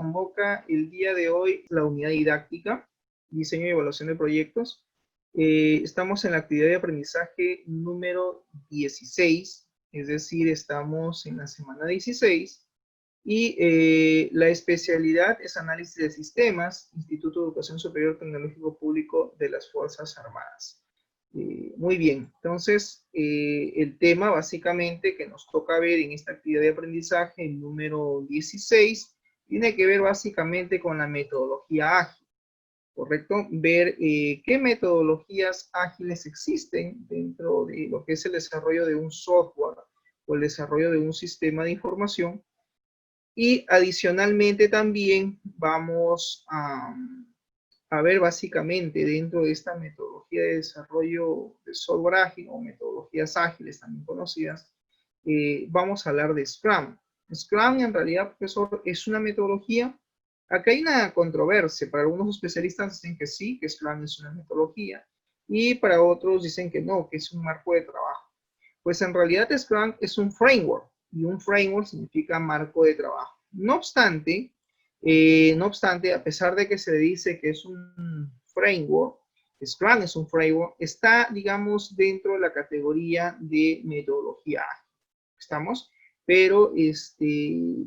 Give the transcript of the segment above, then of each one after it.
convoca el día de hoy la unidad didáctica, diseño y evaluación de proyectos. Estamos en la actividad de aprendizaje número 16, es decir, estamos en la semana 16, y la especialidad es análisis de sistemas, Instituto de Educación Superior Tecnológico Público de las Fuerzas Armadas. Muy bien, entonces el tema básicamente que nos toca ver en esta actividad de aprendizaje número 16 tiene que ver básicamente con la metodología ágil, ¿correcto? Ver qué metodologías ágiles existen dentro de lo que es el desarrollo de un software o el desarrollo de un sistema de información. Y adicionalmente también vamos a ver básicamente dentro de esta metodología de desarrollo de software ágil o metodologías ágiles también conocidas, vamos a hablar de Scrum. Scrum en realidad, profesor, es una metodología. Acá hay una controversia. Para algunos especialistas dicen que sí, que Scrum es una metodología, y para otros dicen que no, que es un marco de trabajo. Pues en realidad Scrum es un framework, y un framework significa marco de trabajo. No obstante, a pesar de que se dice que es un framework, Scrum es un framework, está, digamos, dentro de la categoría de metodología ágil. ¿Estamos? Pero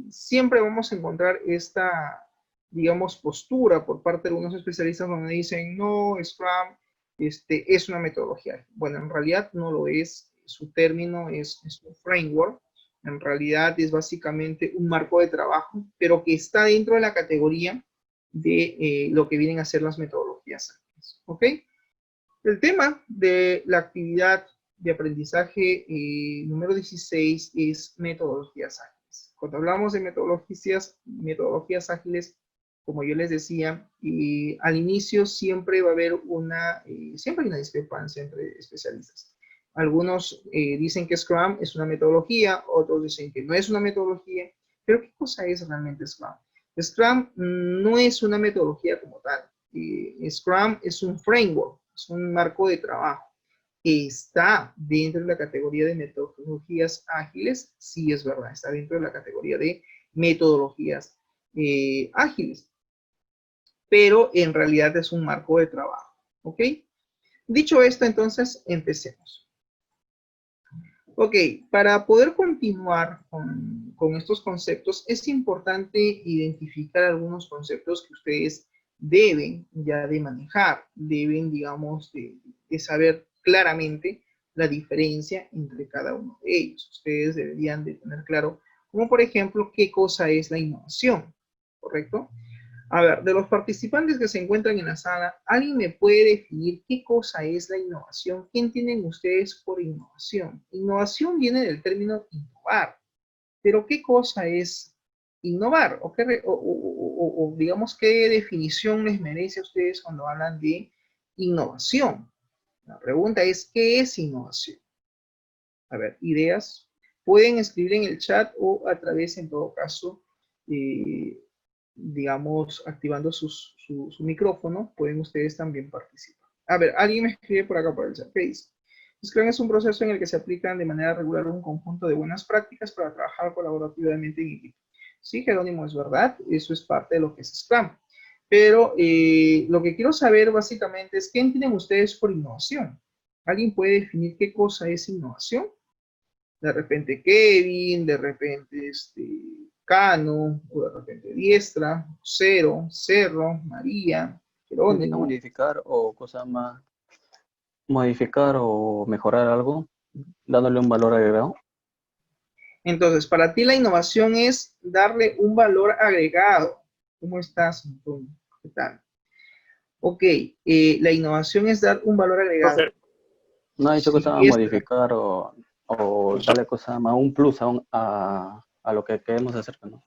siempre vamos a encontrar esta, digamos, postura por parte de algunos especialistas donde dicen, no, Scrum es una metodología ágil. Bueno, en realidad no lo es. Su término es un framework. En realidad es básicamente un marco de trabajo, pero que está dentro de la categoría de lo que vienen a ser las metodologías ágiles. ¿Ok? El tema de la actividad de aprendizaje número 16 es metodologías ágiles. Cuando hablamos de metodologías ágiles, como yo les decía, al inicio siempre va a haber siempre hay una discrepancia entre especialistas. Algunos dicen que Scrum es una metodología, otros dicen que no es una metodología, pero ¿qué cosa es realmente Scrum? Scrum no es una metodología como tal. Scrum es un framework, es un marco de trabajo que está dentro de la categoría de metodologías ágiles. Sí, es verdad, está dentro de la categoría de metodologías ágiles, pero en realidad es un marco de trabajo. ¿Ok? Dicho esto, entonces, empecemos. Ok, para poder continuar con estos conceptos, es importante identificar algunos conceptos que ustedes deben ya de manejar, deben, digamos, de saber claramente la diferencia entre cada uno de ellos. Ustedes deberían de tener claro, como por ejemplo, qué cosa es la innovación, ¿correcto? A ver, de los participantes que se encuentran en la sala, ¿alguien me puede definir qué cosa es la innovación? ¿Qué entienden ustedes por innovación? Innovación viene del término innovar, pero ¿qué cosa es innovar? O digamos, ¿qué definición les merece a ustedes cuando hablan de innovación? La pregunta es, ¿qué es innovación? A ver, ideas. Pueden escribir en el chat o a través, en todo caso, digamos, activando su micrófono, pueden ustedes también participar. A ver, alguien me escribe por acá por el chat. ¿Qué dice? Scrum es un proceso en el que se aplican de manera regular un conjunto de buenas prácticas para trabajar colaborativamente en equipo. Sí, Jerónimo, es verdad, eso es parte de lo que es Scrum. Pero lo que quiero saber básicamente es qué entienden ustedes por innovación. ¿Alguien puede definir qué cosa es innovación? De repente Kevin, de repente Cano, o de repente Diestra, Cero, Cerro, María, Significa Jerónimo. modificar o cosa más, modificar o mejorar algo, dándole un valor agregado. Entonces, para ti la innovación es darle un valor agregado. ¿Cómo estás, Antonio? ¿Qué tal? Ok, la innovación es dar un valor agregado. Profe, No ha dicho Sí, cosa más Diestra. modificar o darle cosa más, un plus a lo que queremos hacer, ¿no?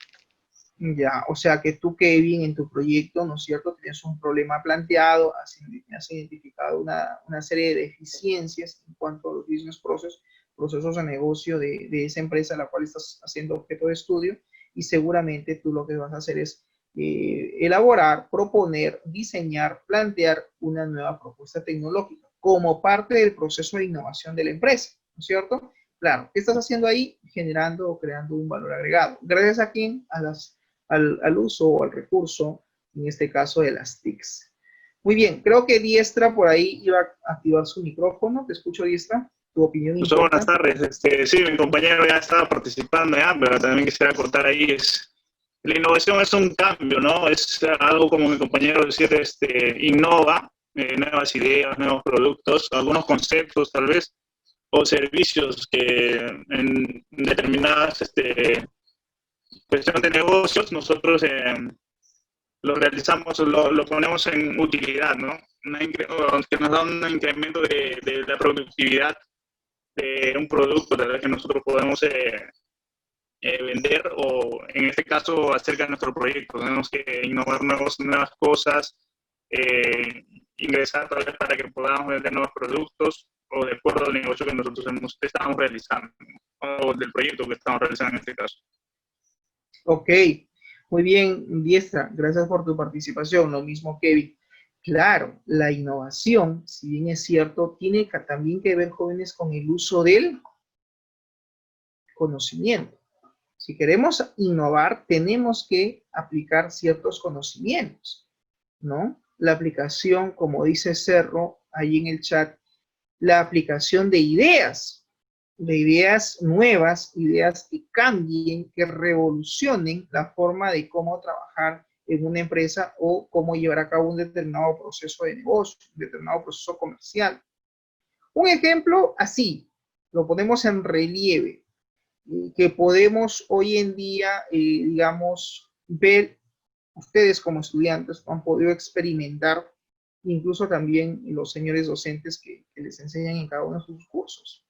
Ya, o sea que tú, Kevin, en tu proyecto, ¿no es cierto? Tienes un problema planteado, has identificado una serie de deficiencias en cuanto a los business procesos de negocio de esa empresa a la cual estás haciendo objeto de estudio, y seguramente tú lo que vas a hacer es elaborar, proponer, diseñar, plantear una nueva propuesta tecnológica como parte del proceso de innovación de la empresa, ¿no es cierto? Claro, ¿qué estás haciendo ahí? Generando o creando un valor agregado. ¿Gracias a quién? al uso o al recurso, en este caso de las TICs. Muy bien, creo que Diestra por ahí iba a activar su micrófono. Te escucho, Diestra. Tu opinión Buenas importa. tardes. Sí, mi compañero ya estaba participando ya, pero también quisiera contar ahí la innovación es un cambio, ¿no? Es algo como mi compañero decía, innova nuevas ideas, nuevos productos, algunos conceptos tal vez, o servicios que en determinadas cuestiones de negocios nosotros lo realizamos, lo ponemos en utilidad, ¿no? Que nos da un incremento de la productividad de un producto tal vez que nosotros podemos vender o en este caso acerca de nuestro proyecto. Tenemos que innovar nuevas cosas, ingresar tal vez para que podamos vender nuevos productos o de acuerdo al negocio que nosotros estamos realizando o del proyecto que estamos realizando en este caso. Ok, muy bien, Diestra, gracias por tu participación. Lo mismo, Kevin. Claro, la innovación, si bien es cierto, tiene también que ver, jóvenes, con el uso del conocimiento. Si queremos innovar, tenemos que aplicar ciertos conocimientos, ¿no? La aplicación, como dice Cerro ahí en el chat, la aplicación de ideas nuevas, ideas que cambien, que revolucionen la forma de cómo trabajar en una empresa o cómo llevar a cabo un determinado proceso de negocio, un determinado proceso comercial. Un ejemplo así, lo ponemos en relieve, que podemos hoy en día, digamos, ver, ustedes como estudiantes han podido experimentar, incluso también los señores docentes que les enseñan en cada uno de sus cursos.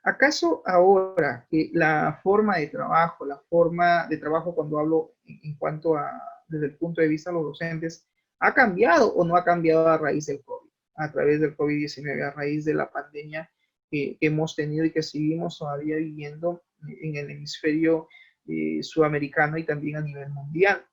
¿Acaso ahora que la forma de trabajo cuando hablo en cuanto a, desde el punto de vista de los docentes, ha cambiado o no ha cambiado a raíz del COVID, a través del COVID-19, a raíz de la pandemia que hemos tenido y que seguimos todavía viviendo en el hemisferio sudamericano y también a nivel mundial?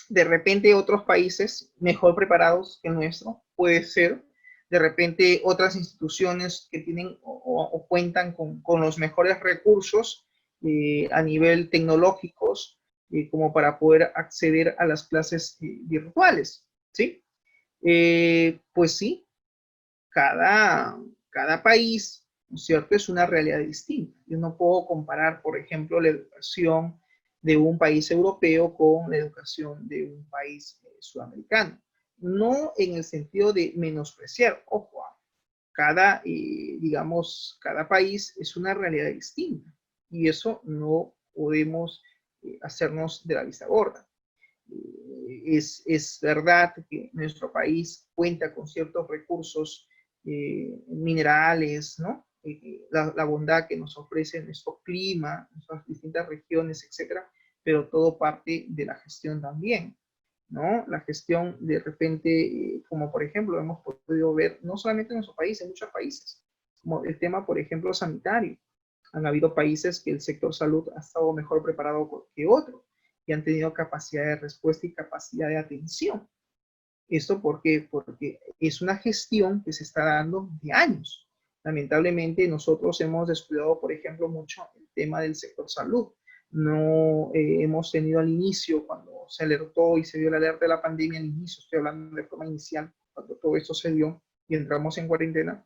De repente otros países mejor preparados que el nuestro, puede ser, de repente otras instituciones que tienen o cuentan con los mejores recursos a nivel tecnológicos como para poder acceder a las clases virtuales, ¿sí? Pues sí, cada país, ¿no es cierto?, es una realidad distinta. Yo no puedo comparar, por ejemplo, la educación de un país europeo con la educación de un país sudamericano. No en el sentido de menospreciar, ojo, digamos, cada país es una realidad distinta y eso no podemos hacernos de la vista gorda. Es verdad que nuestro país cuenta con ciertos recursos minerales, ¿no? La bondad que nos ofrece nuestro clima, nuestras distintas regiones, etcétera, pero todo parte de la gestión también, ¿no? La gestión de repente, como por ejemplo hemos podido ver, no solamente en nuestro país, en muchos países, como el tema, por ejemplo, sanitario. Han habido países que el sector salud ha estado mejor preparado que otros y han tenido capacidad de respuesta y capacidad de atención. ¿Esto por qué? Porque es una gestión que se está dando de años. Lamentablemente nosotros hemos descuidado, por ejemplo, mucho el tema del sector salud. No hemos tenido al inicio, cuando se alertó y se dio la alerta de la pandemia, al inicio, estoy hablando de forma inicial, cuando todo esto se dio y entramos en cuarentena,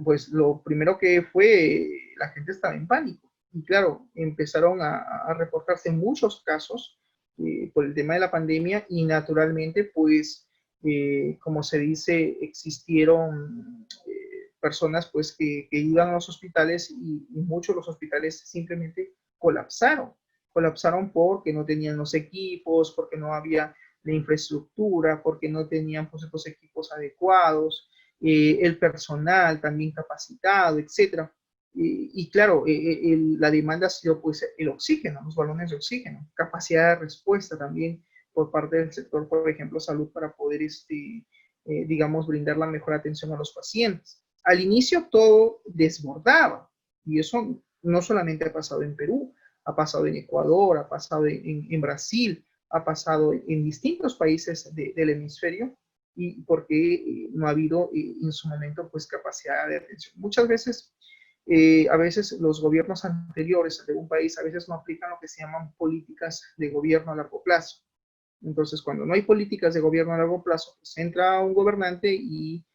pues lo primero que fue, la gente estaba en pánico. Y claro, empezaron a reportarse muchos casos por el tema de la pandemia y naturalmente, pues, como se dice, existieron personas pues que iban a los hospitales y muchos de los hospitales simplemente colapsaron porque no tenían los equipos, porque no había la infraestructura, porque no tenían pues estos equipos adecuados, el personal también capacitado, etcétera. Y claro, la demanda ha sido pues el oxígeno, los balones de oxígeno, capacidad de respuesta también por parte del sector, por ejemplo, salud, para poder, digamos, brindar la mejor atención a los pacientes. Al inicio todo desbordaba y eso no solamente ha pasado en Perú, ha pasado en Ecuador, ha pasado en Brasil, ha pasado en distintos países del hemisferio y porque no ha habido en su momento pues capacidad de atención. Muchas veces A veces los gobiernos anteriores de un país a veces no aplican lo que se llaman políticas de gobierno a largo plazo. Entonces, cuando no hay políticas de gobierno a largo plazo, pues entra un gobernante y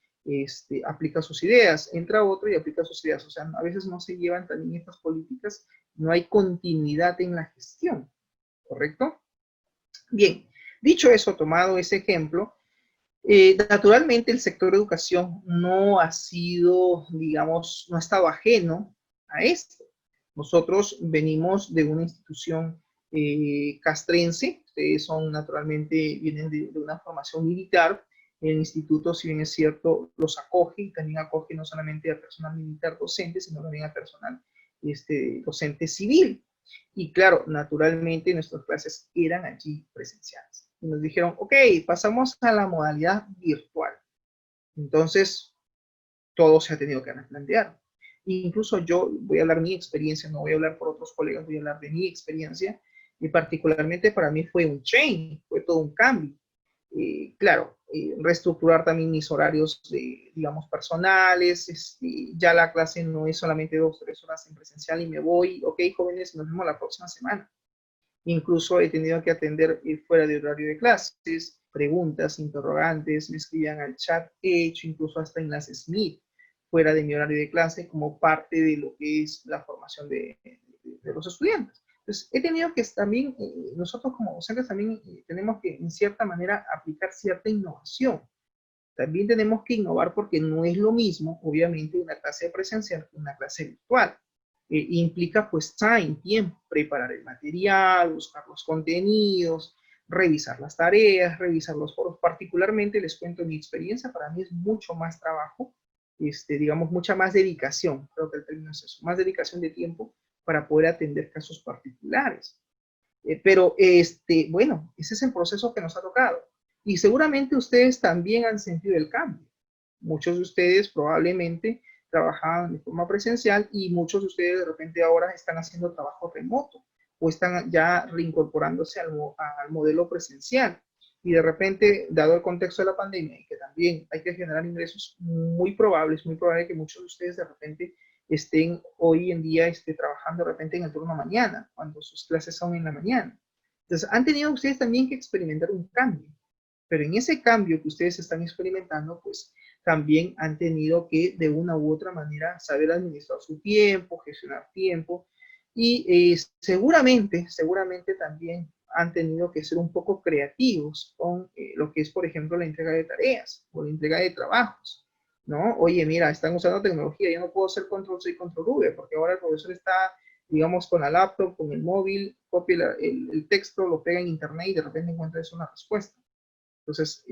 aplica sus ideas, entra otro y aplica sus ideas. O sea, a veces no se llevan también estas políticas, no hay continuidad en la gestión, ¿correcto? Bien, dicho eso, tomado ese ejemplo, naturalmente el sector de educación no ha sido, digamos, no ha estado ajeno a esto. Nosotros venimos de una institución castrense, ustedes son naturalmente, vienen de una formación militar. El instituto, si bien es cierto, los acoge y también acoge no solamente a personal militar docente, sino también a personal docente civil. Y claro, naturalmente nuestras clases eran allí presenciales. Y nos dijeron, ok, pasamos a la modalidad virtual. Entonces, todo se ha tenido que replantear. Incluso yo voy a hablar de mi experiencia, no voy a hablar por otros colegas, voy a hablar de mi experiencia. Y particularmente para mí fue un change, fue todo un cambio. Claro, reestructurar también mis horarios, digamos, personales. Ya la clase no es solamente 2 o 3 horas en presencial y me voy. Ok, jóvenes, nos vemos la próxima semana. Incluso he tenido que atender fuera de horario de clases, preguntas, interrogantes, me escribían al chat, he hecho incluso hasta enlaces Meet fuera de mi horario de clase como parte de lo que es la formación de los estudiantes. Entonces, he tenido que también, nosotros como docentes también tenemos que en cierta manera aplicar cierta innovación. También tenemos que innovar porque no es lo mismo, obviamente, una clase presencial que una clase virtual. Implica pues tiempo, preparar el material, buscar los contenidos, revisar las tareas, revisar los foros. Particularmente, les cuento mi experiencia, para mí es mucho más trabajo, digamos, mucha más dedicación, creo que el término es eso, más dedicación de tiempo para poder atender casos particulares. Pero, bueno, ese es el proceso que nos ha tocado. Y seguramente ustedes también han sentido el cambio. Muchos de ustedes probablemente trabajaban de forma presencial y muchos de ustedes de repente ahora están haciendo trabajo remoto o están ya reincorporándose al modelo presencial. Y de repente, dado el contexto de la pandemia y que también hay que generar ingresos, muy probable que muchos de ustedes de repente estén hoy en día trabajando de repente en el turno mañana, cuando sus clases son en la mañana. Entonces, han tenido ustedes también que experimentar un cambio, pero en ese cambio que ustedes están experimentando, pues también han tenido que de una u otra manera saber administrar su tiempo, gestionar tiempo y seguramente también han tenido que ser un poco creativos con lo que es, por ejemplo, la entrega de tareas o la entrega de trabajos. ¿No? Oye, mira, están usando tecnología, yo no puedo hacer control C y control V, porque ahora el profesor está, digamos, con la laptop, con el móvil, copia el texto, lo pega en internet y de repente encuentra eso una respuesta. Entonces,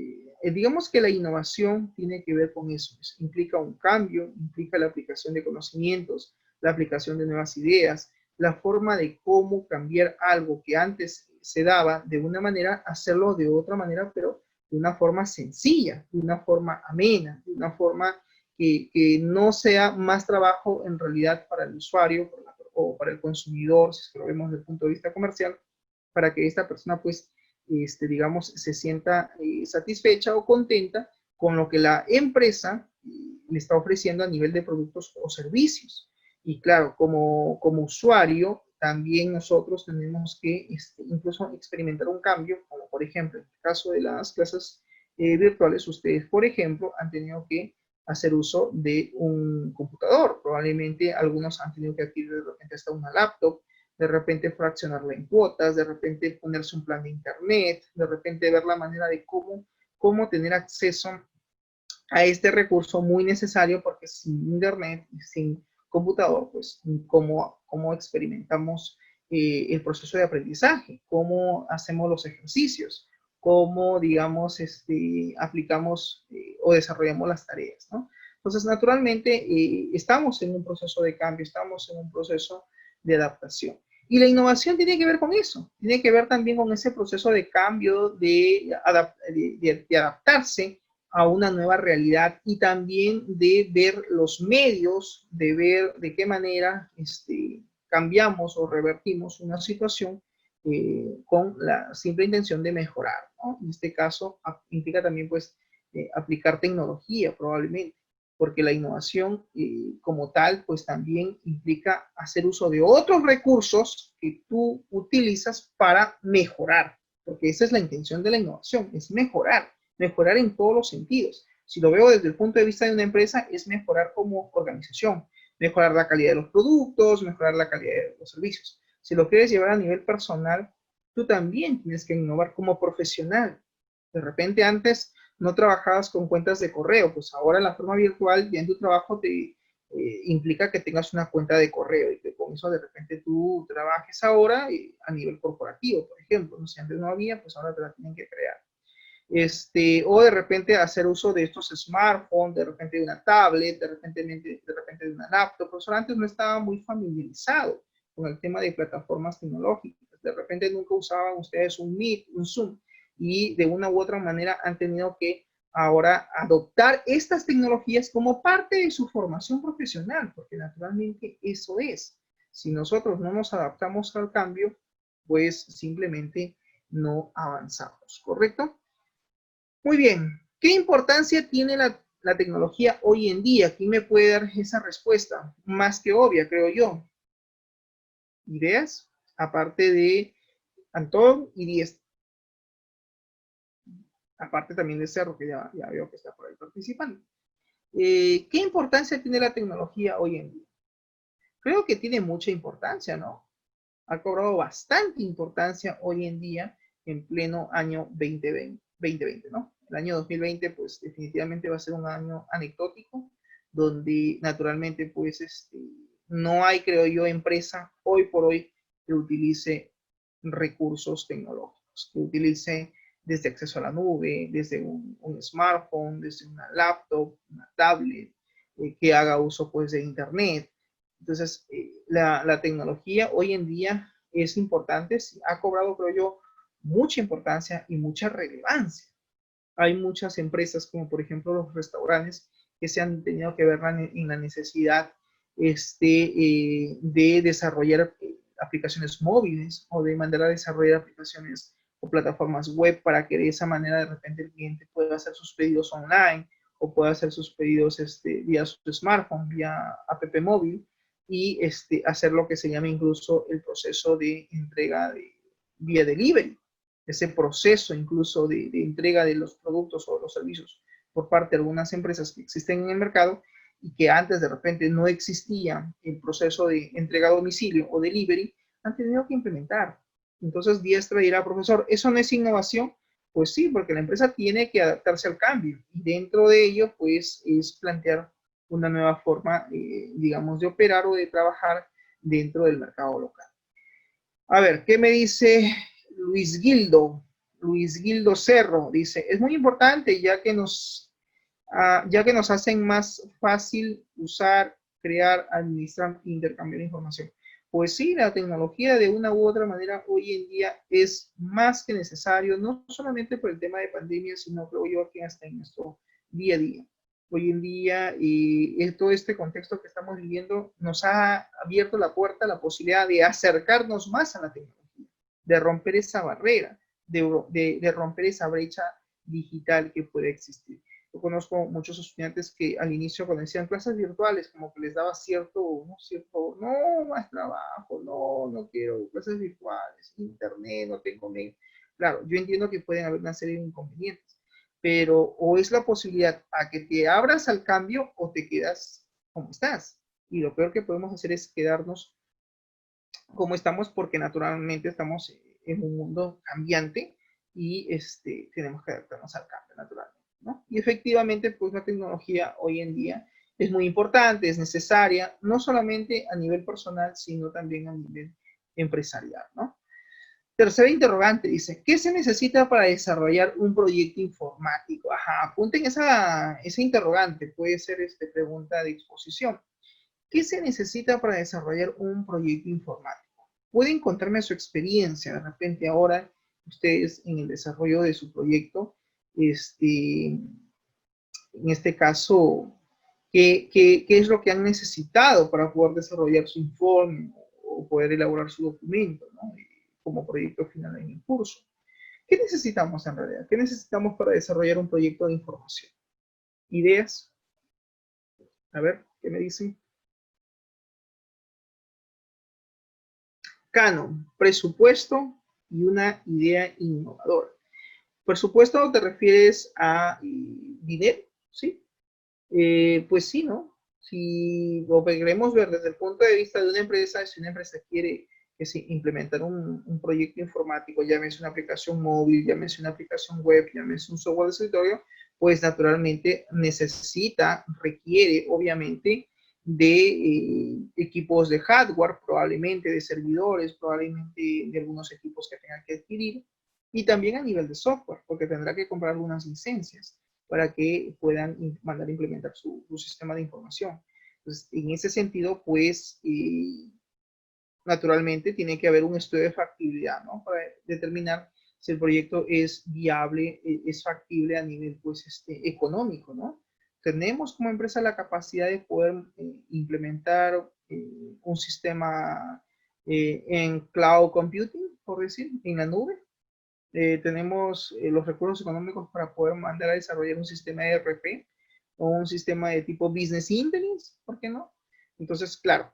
digamos que la innovación tiene que ver con eso. Implica un cambio, implica la aplicación de conocimientos, la aplicación de nuevas ideas, la forma de cómo cambiar algo que antes se daba de una manera, hacerlo de otra manera, pero de una forma sencilla, de una forma amena, de una forma que no sea más trabajo en realidad para el usuario o para el consumidor, si lo vemos desde el punto de vista comercial, para que esta persona pues digamos, se sienta satisfecha o contenta con lo que la empresa le está ofreciendo a nivel de productos o servicios. Y claro, como usuario, también nosotros tenemos que incluso experimentar un cambio, como por ejemplo, en el caso de las clases virtuales, ustedes, por ejemplo, han tenido que hacer uso de un computador. Probablemente algunos han tenido que adquirir de repente hasta una laptop, de repente fraccionarla en cuotas, de repente ponerse un plan de internet, de repente ver la manera de cómo tener acceso a este recurso muy necesario, porque sin internet, sin computador, pues cómo experimentamos el proceso de aprendizaje, cómo hacemos los ejercicios, cómo, digamos, aplicamos o desarrollamos las tareas, ¿no? Entonces, naturalmente, estamos en un proceso de cambio, estamos en un proceso de adaptación. Y la innovación tiene que ver con eso, tiene que ver también con ese proceso de cambio, de adaptarse a una nueva realidad y también de ver los medios, de ver de qué manera cambiamos o revertimos una situación con la simple intención de mejorar, ¿no? En este caso implica también pues aplicar tecnología probablemente. porque la innovación como tal, pues también implica hacer uso de otros recursos que tú utilizas para mejorar, porque esa es la intención de la innovación, es mejorar, mejorar en todos los sentidos. Si lo veo desde el punto de vista de una empresa, es mejorar como organización, mejorar la calidad de los productos, mejorar la calidad de los servicios. Si lo quieres llevar a nivel personal, tú también tienes que innovar como profesional. De repente antes no trabajabas con cuentas de correo, pues ahora la forma virtual ya en tu trabajo te implica que tengas una cuenta de correo y que con eso de repente tú trabajes ahora a nivel corporativo, por ejemplo. No sé, antes no había, pues ahora te la tienen que crear. O de repente hacer uso de estos smartphones, de repente de una tablet, de repente de una laptop. Por eso antes no estaba muy familiarizado con el tema de plataformas tecnológicas. De repente nunca usaban ustedes un Meet, un Zoom, y de una u otra manera han tenido que ahora adoptar estas tecnologías como parte de su formación profesional, porque naturalmente eso es. Si nosotros no nos adaptamos al cambio, pues simplemente no avanzamos, ¿correcto? Muy bien. ¿Qué importancia tiene la tecnología hoy en día? ¿Quién me puede dar esa respuesta? Más que obvia, creo yo. ¿Ideas? Aparte de Antón y Díez. Aparte también de Cerro, que ya veo que está por ahí participando. ¿Qué importancia tiene la tecnología hoy en día? Creo que tiene mucha importancia, ¿no? Ha cobrado bastante importancia hoy en día en pleno año 2020, ¿no? El año 2020, pues definitivamente va a ser un año anecdótico, donde naturalmente, pues, no hay, creo yo, empresa hoy por hoy que utilice recursos tecnológicos, que utilice desde acceso a la nube, desde un smartphone, desde una laptop, una tablet, que haga uso, pues, de internet. Entonces, la tecnología hoy en día es importante, ha cobrado, creo yo, mucha importancia y mucha relevancia. Hay muchas empresas, como por ejemplo los restaurantes, que se han tenido que ver en la necesidad de desarrollar aplicaciones móviles o de mandar a desarrollar aplicaciones o plataformas web para que de esa manera de repente el cliente pueda hacer sus pedidos online o pueda hacer sus pedidos vía su smartphone, vía app móvil y hacer lo que se llama incluso el proceso de entrega vía delivery, ese proceso incluso de entrega de los productos o los servicios por parte de algunas empresas que existen en el mercado y que antes de repente no existía el proceso de entrega a domicilio o delivery, han tenido que implementar. Entonces, Diestra dirá, profesor, ¿eso no es innovación? Pues sí, porque la empresa tiene que adaptarse al cambio y dentro de ello, pues, es plantear una nueva forma, digamos, de operar o de trabajar dentro del mercado local. A ver, ¿qué me dice Luis Gildo? Luis Gildo Cerro dice, es muy importante ya que nos hacen más fácil usar, crear, administrar, intercambiar información. Pues sí, la tecnología de una u otra manera hoy en día es más que necesario, no solamente por el tema de pandemia, sino creo yo que hasta en nuestro día a día. Hoy en día, todo este contexto que estamos viviendo nos ha abierto la puerta, la posibilidad de acercarnos más a la tecnología, de romper esa barrera, de romper esa brecha digital que puede existir. Yo conozco muchos estudiantes que al inicio cuando decían clases virtuales, como que les daba no, más trabajo, no quiero clases virtuales, internet, no tengo mail. Claro, yo entiendo que pueden haber una serie de inconvenientes, pero o es la posibilidad a que te abras al cambio o te quedas como estás. Y lo peor que podemos hacer es quedarnos como estamos porque naturalmente estamos en un mundo cambiante y tenemos que adaptarnos al cambio naturalmente, ¿no? Y efectivamente, pues la tecnología hoy en día es muy importante, es necesaria, no solamente a nivel personal, sino también a nivel empresarial, ¿no? Tercera interrogante, dice, ¿qué se necesita para desarrollar un proyecto informático? Ajá, apunten esa interrogante, puede ser pregunta de exposición. ¿Qué se necesita para desarrollar un proyecto informático? Pueden contarme su experiencia, de repente ahora ustedes en el desarrollo de su proyecto, en este caso, ¿qué es lo que han necesitado para poder desarrollar su informe o poder elaborar su documento, ¿no? Como proyecto final en el curso? ¿Qué necesitamos en realidad? ¿Qué necesitamos para desarrollar un proyecto de información? ¿Ideas? A ver, ¿qué me dicen? Canon, presupuesto y una idea innovadora. Presupuesto, ¿te refieres a dinero? ¿Sí? Pues sí, ¿no? Si lo queremos ver desde el punto de vista de una empresa, si una empresa quiere que se implementar un proyecto informático, llámese una aplicación móvil, llámese una aplicación web, llámese un software de escritorio, pues naturalmente necesita, requiere obviamente de equipos de hardware, probablemente de servidores, probablemente de algunos equipos que tengan que adquirir, y también a nivel de software, porque tendrá que comprar algunas licencias para que puedan mandar a implementar su sistema de información. Entonces, en ese sentido, pues, naturalmente tiene que haber un estudio de factibilidad, ¿no? Para determinar si el proyecto es viable, es factible a nivel, pues, económico, ¿no? Tenemos como empresa la capacidad de poder implementar un sistema en cloud computing, por decir, en la nube. Tenemos los recursos económicos para poder mandar a desarrollar un sistema de ERP o un sistema de tipo Business Intelligence, ¿por qué no? Entonces, claro,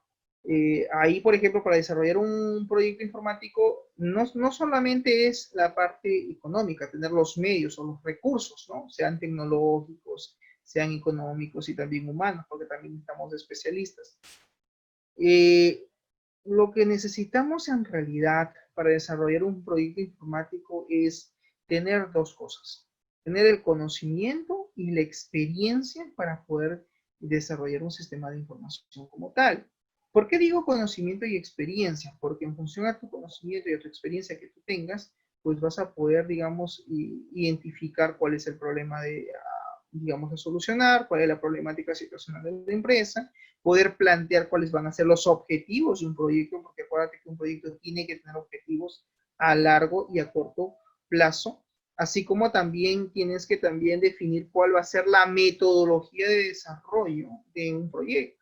ahí, por ejemplo, para desarrollar un proyecto informático, no solamente es la parte económica, tener los medios o los recursos, ¿no? Sean tecnológicos, sean económicos y también humanos, porque también necesitamos especialistas. Lo que necesitamos en realidad para desarrollar un proyecto informático es tener dos cosas. Tener el conocimiento y la experiencia para poder desarrollar un sistema de información como tal. ¿Por qué digo conocimiento y experiencia? Porque en función a tu conocimiento y a tu experiencia que tú tengas, pues vas a poder, digamos, identificar cuál es el problema digamos, a solucionar, cuál es la problemática situacional de la empresa, poder plantear cuáles van a ser los objetivos de un proyecto, porque acuérdate que un proyecto tiene que tener objetivos a largo y a corto plazo, así como también tienes que también definir cuál va a ser la metodología de desarrollo de un proyecto.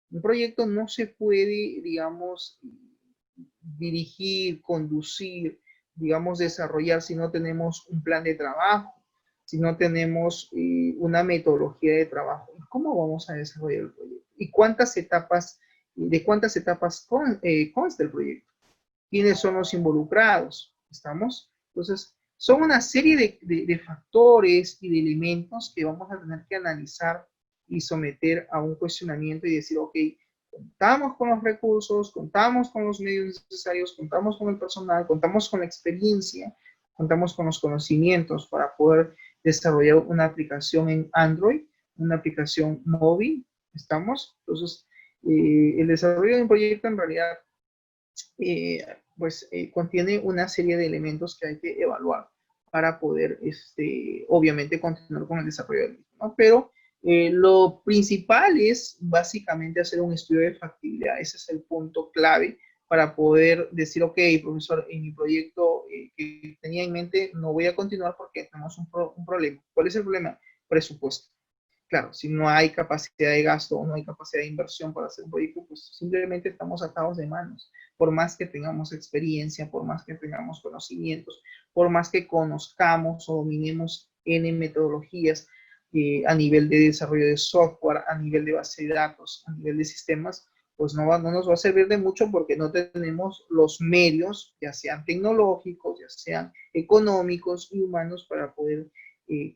Un proyecto no se puede, digamos, dirigir, conducir, digamos, desarrollar si no tenemos un plan de trabajo, si no tenemos una metodología de trabajo. ¿Cómo vamos a desarrollar el proyecto? ¿Y cuántas etapas, de cuántas etapas consta el proyecto? ¿Quiénes son los involucrados? ¿Estamos? Entonces, son una serie de factores y de elementos que vamos a tener que analizar y someter a un cuestionamiento y decir, ok, contamos con los recursos, contamos con los medios necesarios, contamos con el personal, contamos con la experiencia, contamos con los conocimientos para poder desarrollar una aplicación en Android, una aplicación móvil, ¿estamos? Entonces, el desarrollo de un proyecto en realidad contiene una serie de elementos que hay que evaluar para poder, obviamente, continuar con el desarrollo del mismo, ¿no? Pero lo principal es básicamente hacer un estudio de factibilidad. Ese es el punto clave para poder decir, ok, profesor, en mi proyecto que tenía en mente no voy a continuar porque tenemos un problema. ¿Cuál es el problema? Presupuesto. Claro, si no hay capacidad de gasto o no hay capacidad de inversión para hacer un proyecto, pues simplemente estamos atados de manos. Por más que tengamos experiencia, por más que tengamos conocimientos, por más que conozcamos o dominemos N metodologías a nivel de desarrollo de software, a nivel de base de datos, a nivel de sistemas, pues no nos va a servir de mucho porque no tenemos los medios, ya sean tecnológicos, ya sean económicos y humanos, para poder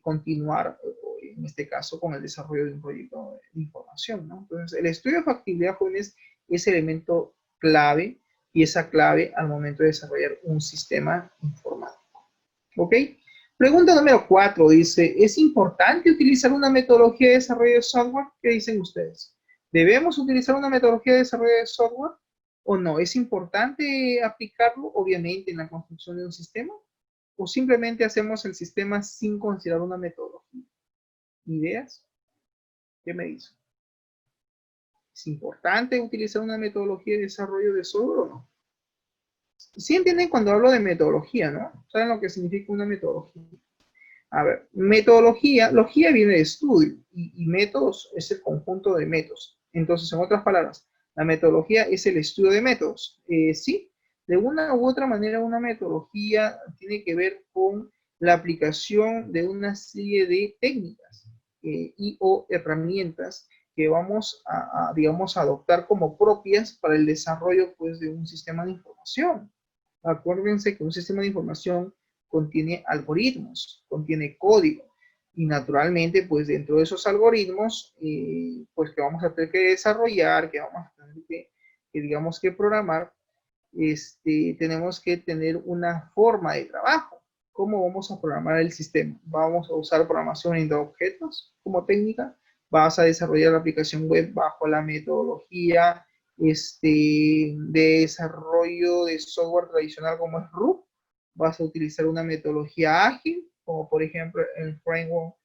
continuar, en este caso, con el desarrollo de un proyecto de información, ¿no? Entonces, el estudio de factibilidad, jóvenes, es elemento clave y esa clave al momento de desarrollar un sistema informático. ¿Ok? Pregunta número 4 dice, ¿es importante utilizar una metodología de desarrollo de software? ¿Qué dicen ustedes? ¿Debemos utilizar una metodología de desarrollo de software o no? ¿Es importante aplicarlo, obviamente, en la construcción de un sistema? ¿O simplemente hacemos el sistema sin considerar una metodología? ¿Ideas? ¿Qué me dicen? ¿Es importante utilizar una metodología de desarrollo de software o no? Sí entienden cuando hablo de metodología, ¿no? ¿Saben lo que significa una metodología? A ver, metodología, logía viene de estudio y métodos es el conjunto de métodos. Entonces, en otras palabras, la metodología es el estudio de métodos. Sí, de una u otra manera una metodología tiene que ver con la aplicación de una serie de técnicas y o herramientas que vamos digamos, a adoptar como propias para el desarrollo, pues, de un sistema de información. Acuérdense que un sistema de información contiene algoritmos, contiene código, y naturalmente, pues, dentro de esos algoritmos, pues, que vamos a tener que desarrollar, que vamos a tener que digamos, que programar, tenemos que tener una forma de trabajo. ¿Cómo vamos a programar el sistema? Vamos a usar programación orientada a objetos como técnica. Vas a desarrollar la aplicación web bajo la metodología de desarrollo de software tradicional como es RUP. Vas a utilizar una metodología ágil, como por ejemplo el framework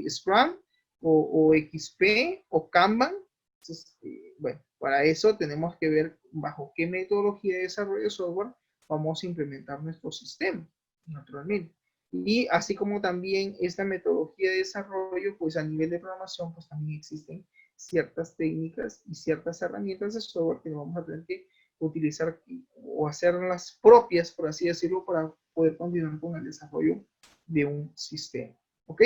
Scrum o XP o Kanban. Entonces, bueno, para eso tenemos que ver bajo qué metodología de desarrollo de software vamos a implementar nuestro sistema, naturalmente. Y así como también esta metodología de desarrollo, pues a nivel de programación, pues también existen ciertas técnicas y ciertas herramientas de software que vamos a tener que utilizar o hacerlas propias, por así decirlo, para poder continuar con el desarrollo de un sistema. ¿Ok?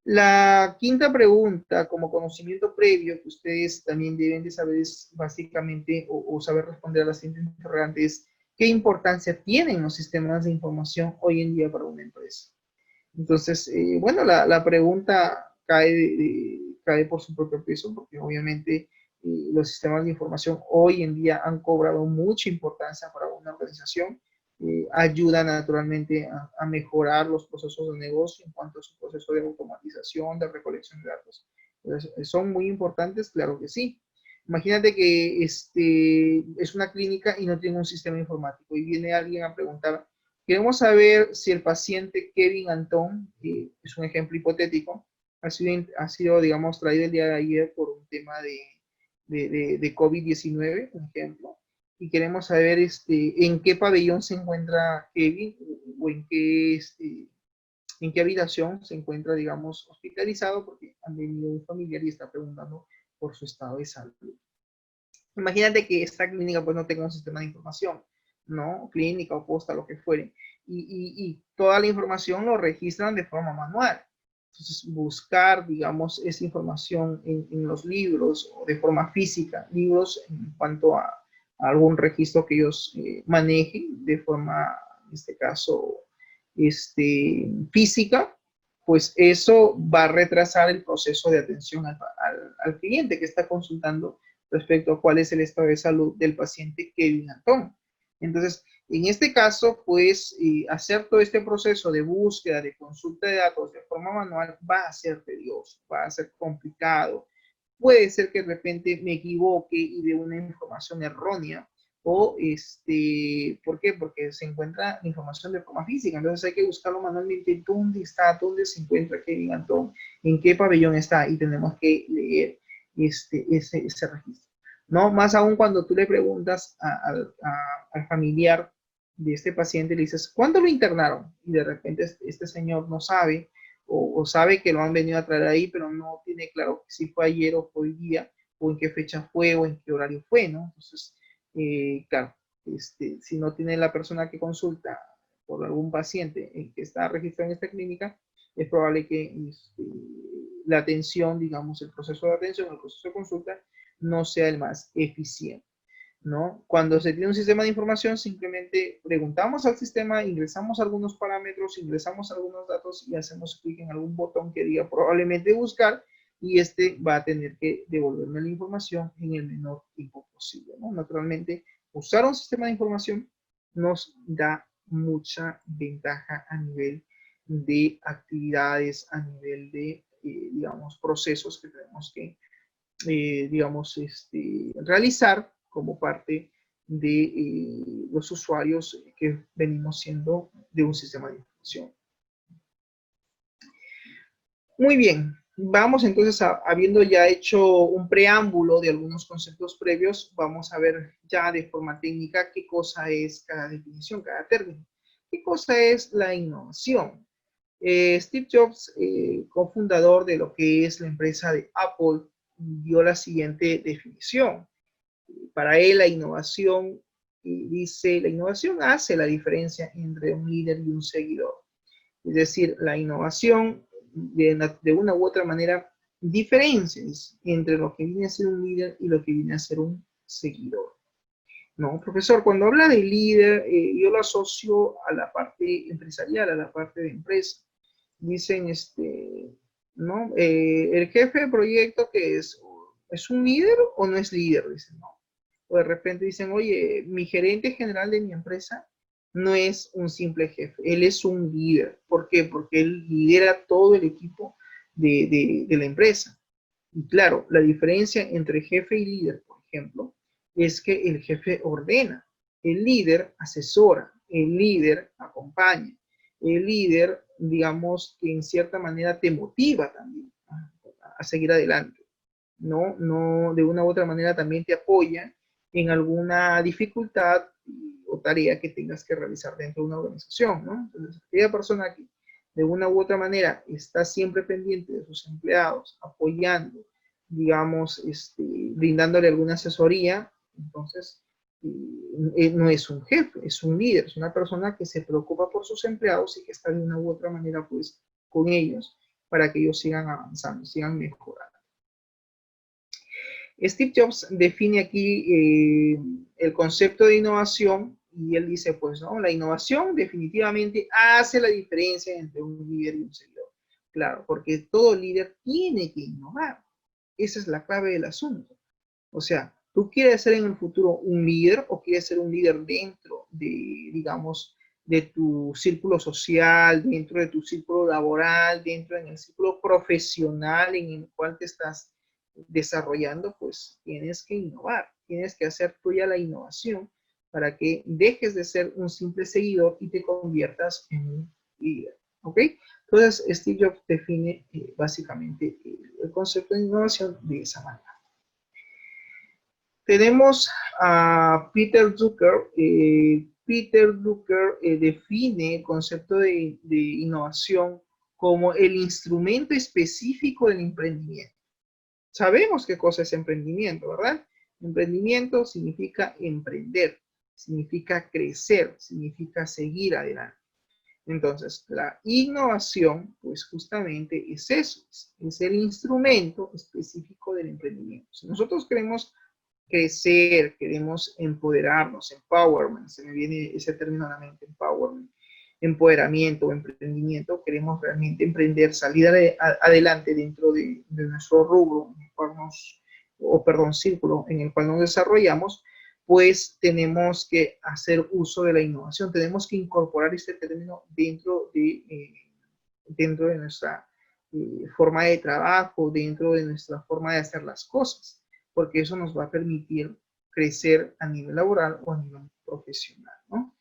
La quinta pregunta, como conocimiento previo, que ustedes también deben de saber es básicamente, o saber responder a la siguiente interrogante es, ¿qué importancia tienen los sistemas de información hoy en día para una empresa? Entonces, bueno, la pregunta cae por su propio peso, porque obviamente los sistemas de información hoy en día han cobrado mucha importancia para una organización. Ayuda naturalmente a mejorar los procesos de negocio en cuanto a su proceso de automatización, de recolección de datos. Entonces, ¿son muy importantes? Claro que sí. Imagínate que es una clínica y no tiene un sistema informático y viene alguien a preguntar, queremos saber si el paciente Kevin Antón, es un ejemplo hipotético, ha sido, digamos, traído el día de ayer por un tema de COVID-19, por ejemplo, y queremos saber en qué pabellón se encuentra Kevin o en qué habitación se encuentra, digamos, hospitalizado porque han venido un familiar y está preguntando por su estado de salud. Imagínate que esta clínica pues no tenga un sistema de información, ¿no? Clínica o posta, lo que fuere. Y toda la información lo registran de forma manual. Entonces, buscar, digamos, esa información en los libros o de forma física, libros en cuanto a algún registro que ellos manejen de forma, en este caso, física, pues eso va a retrasar el proceso de atención al cliente que está consultando respecto a cuál es el estado de salud del paciente Kevin Antón. Entonces, en este caso, pues, hacer todo este proceso de búsqueda, de consulta de datos de forma manual va a ser tedioso, va a ser complicado. Puede ser que de repente me equivoque y dé una información errónea, o ¿por qué? Porque se encuentra la información de forma física, entonces hay que buscarlo manualmente, dónde está, dónde se encuentra Kevin Antón, en qué pabellón está, y tenemos que leer ese registro. No, más aún cuando tú le preguntas al familiar de este paciente, le dices, ¿cuándo lo internaron? Y de repente este señor no sabe, o sabe que lo han venido a traer ahí, pero no tiene claro si fue ayer o fue hoy día, o en qué fecha fue, o en qué horario fue, ¿no? Entonces, claro, si no tiene la persona que consulta por algún paciente que está registrado en esta clínica, es probable que la atención, digamos, el proceso de atención, el proceso de consulta, no sea el más eficiente, ¿no? Cuando se tiene un sistema de información, simplemente preguntamos al sistema, ingresamos algunos parámetros, ingresamos algunos datos y hacemos clic en algún botón que diga probablemente buscar, y va a tener que devolverme la información en el menor tiempo posible, ¿no? Naturalmente, usar un sistema de información nos da mucha ventaja a nivel de actividades, a nivel de, digamos, procesos que tenemos que, digamos, realizar como parte de los usuarios que venimos siendo de un sistema de información. Muy bien, vamos entonces, habiendo ya hecho un preámbulo de algunos conceptos previos, vamos a ver ya de forma técnica qué cosa es cada definición, cada término. ¿Qué cosa es la innovación? Steve Jobs, cofundador de lo que es la empresa de Apple, dio la siguiente definición. Para él, la innovación, dice, la innovación hace la diferencia entre un líder y un seguidor. Es decir, la innovación, de una u otra manera, diferencias entre lo que viene a ser un líder y lo que viene a ser un seguidor. No, profesor, cuando habla de líder, yo lo asocio a la parte empresarial, a la parte de empresa. Dicen, ¿no? El jefe de proyecto que ¿es un líder o no es líder? Dicen, no. O de repente dicen, oye, mi gerente general de mi empresa no es un simple jefe, él es un líder. ¿Por qué? Porque él lidera todo el equipo de la empresa. Y claro, la diferencia entre jefe y líder, por ejemplo, es que el jefe ordena, el líder asesora, el líder acompaña, el líder, digamos, que en cierta manera te motiva también a seguir adelante, ¿no? No, de una u otra manera también te apoya en alguna dificultad o tarea que tengas que realizar dentro de una organización, ¿no? Entonces, aquella persona que de una u otra manera está siempre pendiente de sus empleados, apoyando, digamos, brindándole alguna asesoría, entonces no es un jefe, es un líder, es una persona que se preocupa por sus empleados y que está de una u otra manera pues con ellos para que ellos sigan avanzando, sigan mejorando. Steve Jobs define aquí el concepto de innovación y él dice, pues, ¿no? La innovación definitivamente hace la diferencia entre un líder y un seguidor. Claro, porque todo líder tiene que innovar. Esa es la clave del asunto. O sea, ¿tú quieres ser en el futuro un líder o quieres ser un líder dentro de, digamos, de tu círculo social, dentro de tu círculo laboral, dentro del círculo profesional en el cual te estás desarrollando? Pues tienes que innovar, tienes que hacer tuya la innovación para que dejes de ser un simple seguidor y te conviertas en un líder, ¿ok? Entonces, Steve Jobs define básicamente el concepto de innovación de esa manera. Tenemos a Peter Drucker. Peter Drucker define el concepto de innovación como el instrumento específico del emprendimiento. Sabemos qué cosa es emprendimiento, ¿verdad? Emprendimiento significa emprender, significa crecer, significa seguir adelante. Entonces, la innovación, pues justamente es eso, es el instrumento específico del emprendimiento. Si nosotros queremos crecer, queremos empoderarnos, empowerment, se me viene ese término a la mente, empowerment, empoderamiento o emprendimiento, queremos realmente emprender, salir adelante dentro de nuestro rubro, en el cual círculo en el cual nos desarrollamos, pues tenemos que hacer uso de la innovación, tenemos que incorporar este término dentro de nuestra forma de trabajo, dentro de nuestra forma de hacer las cosas, porque eso nos va a permitir crecer a nivel laboral o a nivel profesional, ¿no?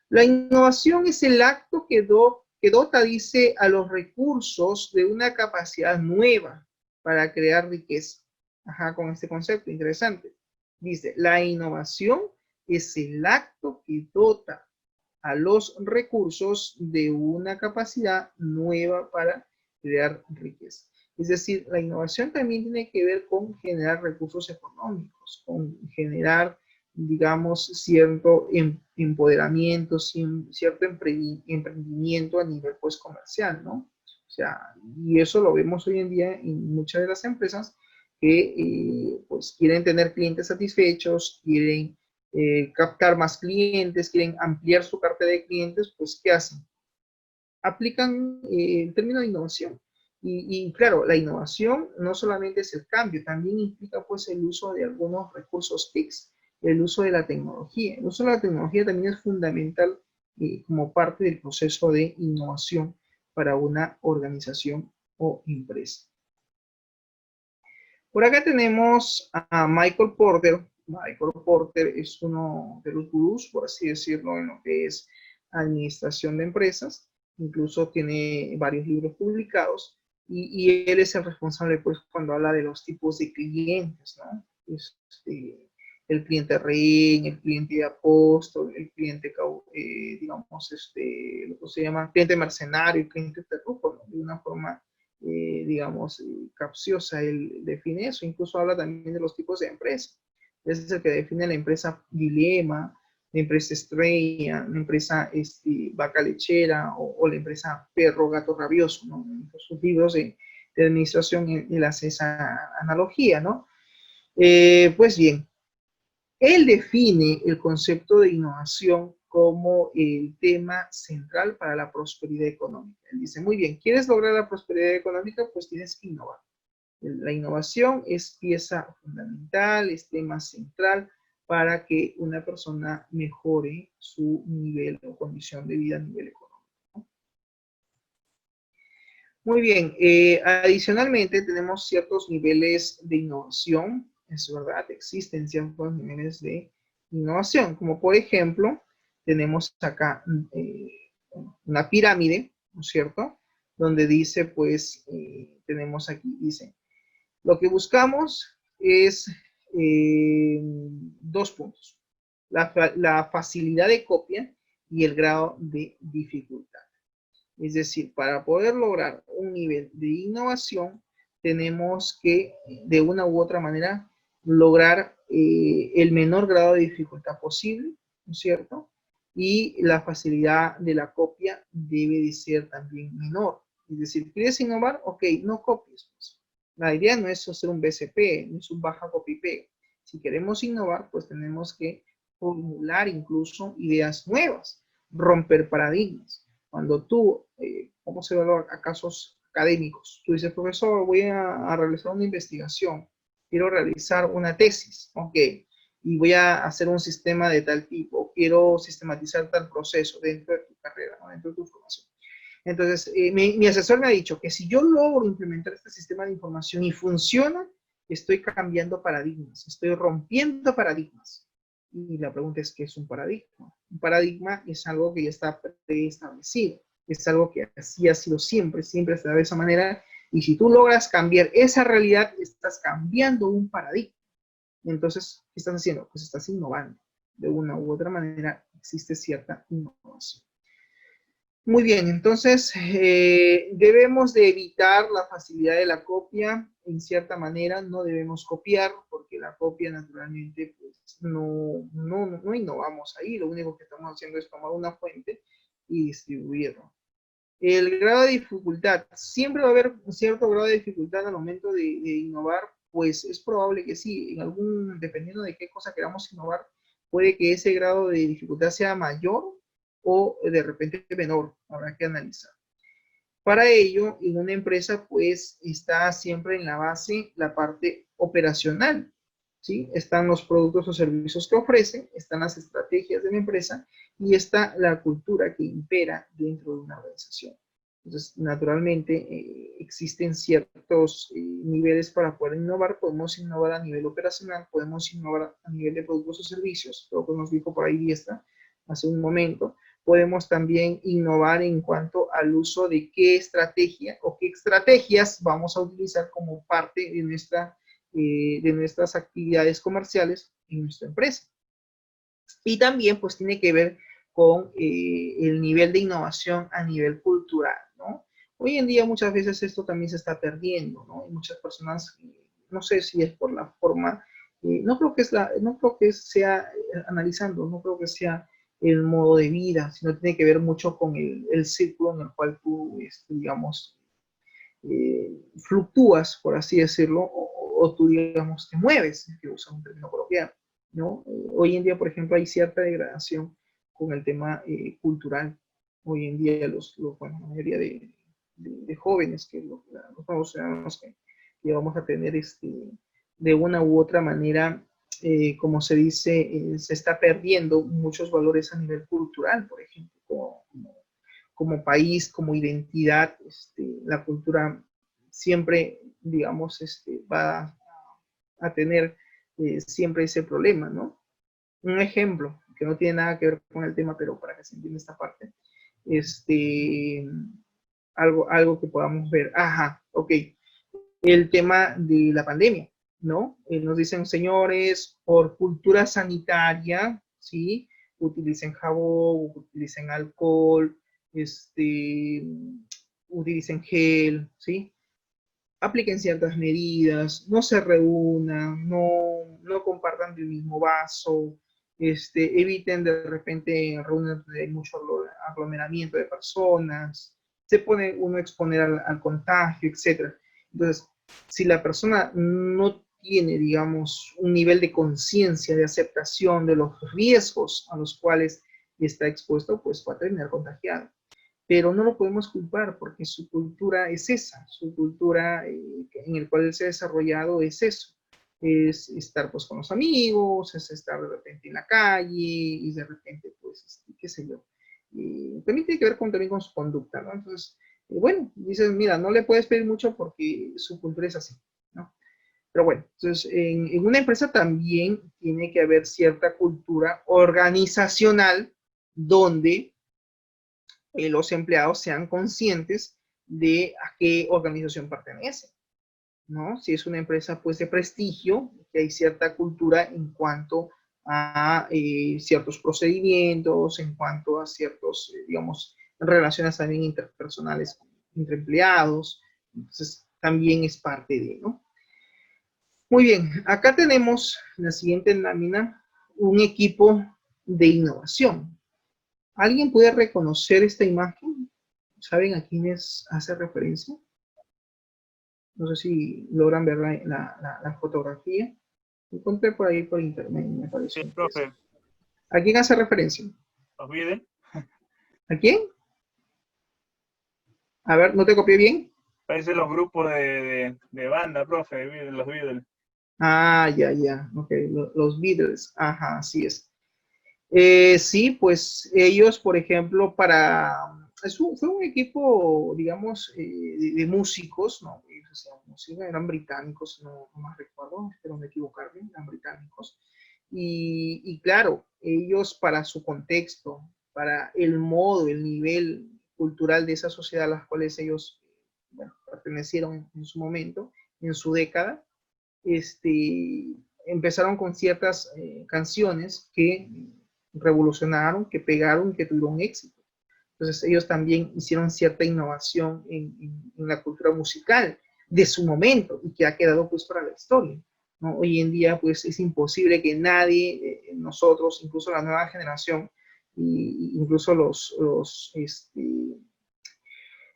La innovación es el acto que dota, dice, a los recursos de una capacidad nueva para crear riqueza. Ajá, con este concepto, interesante. Dice, la innovación es el acto que dota a los recursos de una capacidad nueva para crear riqueza. Es decir, la innovación también tiene que ver con generar recursos económicos, con generar, digamos, cierto empoderamiento, cierto emprendimiento a nivel pues comercial, ¿no? O sea, y eso lo vemos hoy en día en muchas de las empresas que pues quieren tener clientes satisfechos, quieren captar más clientes, quieren ampliar su cartera de clientes, pues ¿qué hacen? Aplican el término de innovación. Y claro, la innovación no solamente es el cambio, también implica pues el uso de algunos recursos TICs, el uso de la tecnología. El uso de la tecnología también es fundamental como parte del proceso de innovación para una organización o empresa. Por acá tenemos a Michael Porter. Michael Porter es uno de los gurús, por así decirlo, en lo que es administración de empresas. Incluso tiene varios libros publicados y él es el responsable, pues, cuando habla de los tipos de clientes, ¿no? El cliente rehén, el cliente apóstol, el cliente, digamos, lo que se llama cliente mercenario, el cliente terrúfalo, ¿no? De una forma digamos, capciosa. Él define eso, incluso habla también de los tipos de empresas. Ese es el que define la empresa dilema, la empresa estrella, la empresa vaca lechera o la empresa perro gato rabioso, ¿no? En sus libros de administración, él hace esa analogía, ¿no? Pues bien, él define el concepto de innovación como el tema central para la prosperidad económica. Él dice, muy bien, ¿quieres lograr la prosperidad económica? Pues tienes que innovar. La innovación es pieza fundamental, es tema central para que una persona mejore su nivel o condición de vida a nivel económico. Muy bien, adicionalmente tenemos ciertos niveles de innovación, es verdad, existen ciertos niveles de innovación, como por ejemplo, tenemos acá una pirámide, ¿no es cierto? Donde dice, pues, tenemos aquí, dice, lo que buscamos es 2 puntos, la facilidad de copia y el grado de dificultad. Es decir, para poder lograr un nivel de innovación, tenemos que, de una u otra manera, lograr el menor grado de dificultad posible, ¿no es cierto? Y la facilidad de la copia debe de ser también menor. Es decir, ¿quieres innovar? Ok, no copies. Pues. La idea no es hacer un BCP, no es un baja copy pega. Si queremos innovar, pues tenemos que formular incluso ideas nuevas, romper paradigmas. Cuando tú, ¿cómo se evalúa a casos académicos? Tú dices, profesor, voy a realizar una investigación, quiero realizar una tesis, ok, y voy a hacer un sistema de tal tipo, quiero sistematizar tal proceso dentro de tu carrera, ¿no? Dentro de tu formación. Entonces, mi asesor me ha dicho que si yo logro implementar este sistema de información y funciona, estoy cambiando paradigmas, estoy rompiendo paradigmas. Y la pregunta es, ¿qué es un paradigma? Un paradigma es algo que ya está preestablecido, es algo que así ha sido siempre, siempre está de esa manera. Y si tú logras cambiar esa realidad, estás cambiando un paradigma. Entonces, ¿qué estás haciendo? Pues estás innovando. De una u otra manera existe cierta innovación. Muy bien, entonces debemos de evitar la facilidad de la copia. En cierta manera no debemos copiar porque la copia naturalmente pues, no innovamos ahí. Lo único que estamos haciendo es tomar una fuente y distribuirlo. El grado de dificultad, siempre va a haber un cierto grado de dificultad al momento de innovar, pues es probable que sí, dependiendo de qué cosa queramos innovar, puede que ese grado de dificultad sea mayor o de repente menor, habrá que analizar. Para ello, en una empresa, pues, está siempre en la base la parte operacional, ¿sí? Están los productos o servicios que ofrecen, están las estrategias de la empresa y está la cultura que impera dentro de una organización. Entonces, naturalmente, existen ciertos niveles para poder innovar. Podemos innovar a nivel operacional, podemos innovar a nivel de productos o servicios, lo que nos dijo por ahí Diestra hace un momento. Podemos también innovar en cuanto al uso de qué estrategia o qué estrategias vamos a utilizar como parte de nuestras actividades comerciales en nuestra empresa. Y también pues tiene que ver con el nivel de innovación a nivel cultural, ¿no? Hoy en día muchas veces esto también se está perdiendo, ¿no? Y muchas personas, no sé si es por la forma, no creo que sea analizando, no creo que sea el modo de vida, sino tiene que ver mucho con el círculo en el cual tú, digamos, fluctúas, por así decirlo, o tú, digamos, te mueves, que usa un término coloquial, ¿no? Hoy en día, por ejemplo, hay cierta degradación con el tema cultural. Hoy en día, bueno, la mayoría de jóvenes, que los nuevos ciudadanos que vamos a tener, de una u otra manera, como se dice, se está perdiendo muchos valores a nivel cultural, por ejemplo, como país, como identidad, la cultura siempre, digamos, va a tener siempre ese problema, ¿no? Un ejemplo que no tiene nada que ver con el tema, pero para que se entienda esta parte, algo que podamos ver. Ajá, ok. El tema de la pandemia, ¿no? Nos dicen, señores, por cultura sanitaria, ¿sí? Utilicen jabón, utilicen alcohol, utilicen gel, ¿sí? Apliquen ciertas medidas, no se reúnan, no compartan del mismo vaso, eviten de repente reuniones de mucho aglomeramiento de personas, se pone uno a exponer al contagio, etc. Entonces, si la persona no tiene, digamos, un nivel de conciencia, de aceptación de los riesgos a los cuales está expuesto, pues va a terminar contagiado. Pero no lo podemos culpar porque su cultura es esa, su cultura en el cual él se ha desarrollado es eso, es estar pues con los amigos, es estar de repente en la calle y de repente pues, qué sé yo. También tiene que ver también con su conducta, ¿no? Entonces, bueno, dices, mira, no le puedes pedir mucho porque su cultura es así, ¿no? Pero bueno, entonces en una empresa también tiene que haber cierta cultura organizacional donde los empleados sean conscientes de a qué organización pertenece, ¿no? Si es una empresa pues de prestigio, que hay cierta cultura en cuanto a ciertos procedimientos, en cuanto a ciertos, digamos, relaciones también interpersonales entre empleados, entonces también es parte de, ¿no? Muy bien, acá tenemos en la siguiente lámina un equipo de innovación. ¿Alguien puede reconocer esta imagen? ¿Saben a quiénes hace referencia? No sé si logran ver la fotografía. Encontré por ahí por internet, me pareció. Sí, profe, ¿A quién hace referencia? los Beatles. ¿A quién? A ver, ¿no te copié bien? Parecen los grupos de banda, profe, los Beatles. Ah, ya, ya. Ok, los Beatles. Ajá, así es. Sí, pues ellos, por ejemplo, fue un equipo, digamos, de músicos, ¿no? Ellos hacían música, eran británicos, no más recuerdo, espero no equivocarme, eran británicos. Y claro, ellos para su contexto, para el modo, el nivel cultural de esa sociedad a las cuales ellos, bueno, pertenecieron en su momento, en su década, empezaron con ciertas canciones que revolucionaron, que pegaron, que tuvieron éxito. Entonces ellos también hicieron cierta innovación en la cultura musical de su momento y que ha quedado pues para la historia, ¿no? Hoy en día pues es imposible que nadie, nosotros, incluso la nueva generación, incluso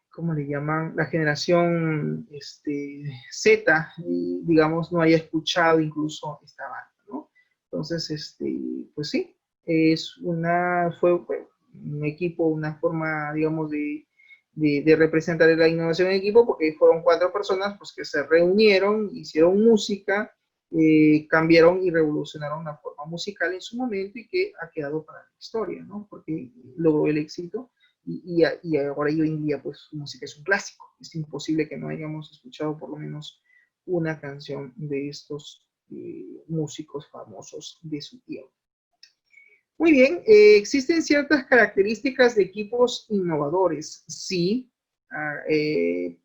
¿cómo le llaman? La generación Z, digamos, no haya escuchado incluso esta banda, ¿no? Entonces, pues sí, fue un equipo, una forma, digamos, de representar la innovación en equipo, porque fueron 4 personas pues, que se reunieron, hicieron música, cambiaron y revolucionaron la forma musical en su momento y que ha quedado para la historia, ¿no? Porque logró el éxito y ahora y hoy en día pues su música es un clásico. Es imposible que no hayamos escuchado por lo menos una canción de estos músicos famosos de su tiempo. Muy bien, existen ciertas características de equipos innovadores. Sí,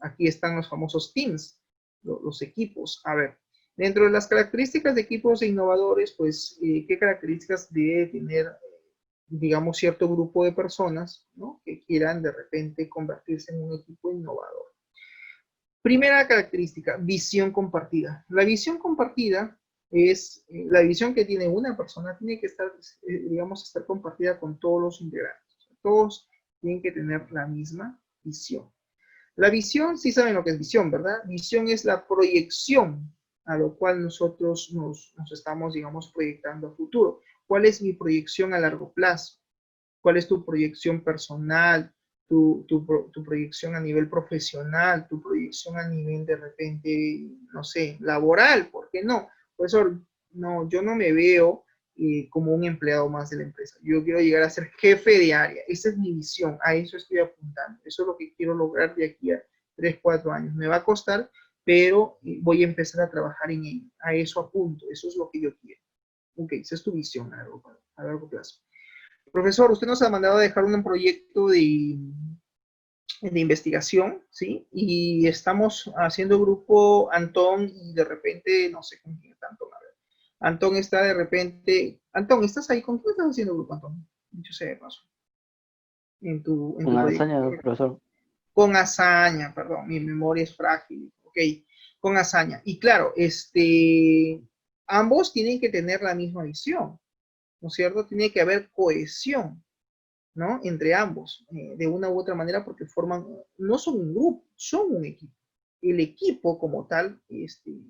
aquí están los famosos teams, los equipos. A ver, dentro de las características de equipos innovadores, pues, ¿qué características debe tener, digamos, cierto grupo de personas, ¿no? Que quieran de repente convertirse en un equipo innovador? Primera característica, visión compartida. La visión compartida es la visión que tiene una persona, tiene que estar, digamos, estar compartida con todos los integrantes. Todos tienen que tener la misma visión. La visión, sí saben lo que es visión, ¿verdad? Visión es la proyección a lo cual nosotros nos estamos, digamos, proyectando a futuro. ¿Cuál es mi proyección a largo plazo? ¿Cuál es tu proyección personal? Tu proyección a nivel profesional, tu proyección a nivel de repente, no sé, laboral, ¿por qué no? Por eso, no, yo no me veo como un empleado más de la empresa. Yo quiero llegar a ser jefe de área. Esa es mi visión. A eso estoy apuntando. Eso es lo que quiero lograr de aquí a 3, 4 años. Me va a costar, pero voy a empezar a trabajar en ello. A eso apunto. Eso es lo que yo quiero. Ok, esa es tu visión a largo plazo. Profesor, usted nos ha mandado a dejar un proyecto de investigación, ¿sí? Y estamos haciendo grupo Antón y de repente, no sé con quién está Antón. A ver. Antón está de repente... Antón, ¿estás ahí? ¿Con quién estás haciendo grupo, Antón? Dicho sea de paso. En tu Una proyecto. hazaña, profesor. Con hazaña, perdón, mi memoria es frágil. Ok, con hazaña. Y claro, ambos tienen que tener la misma visión, ¿no es cierto? Tiene que haber cohesión, ¿no? Entre ambos, de una u otra manera, porque no son un grupo, son un equipo. el equipo como tal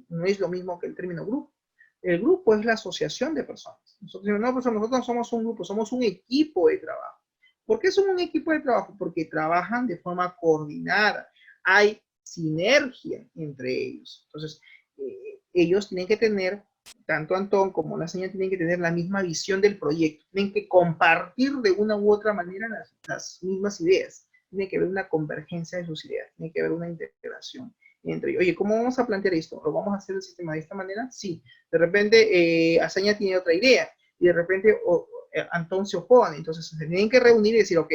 no es lo mismo que el término grupo. El grupo es la asociación de personas. Nosotros, no, pues nosotros no somos un grupo, somos un equipo de trabajo. ¿Por qué son un equipo de trabajo? Porque trabajan de forma coordinada. Hay sinergia entre ellos. Entonces, ellos tienen que tener, tanto Antón como la señora tienen que tener la misma visión del proyecto. Tienen que compartir de una u otra manera las mismas ideas. Tiene que haber una convergencia de sus ideas. Tiene que haber una integración entre ellos. Oye, ¿cómo vamos a plantear esto? ¿Lo vamos a hacer el sistema de esta manera? Sí. De repente, Azaña tiene otra idea. Y de repente, Antón se opone. Entonces, se tienen que reunir y decir, ok,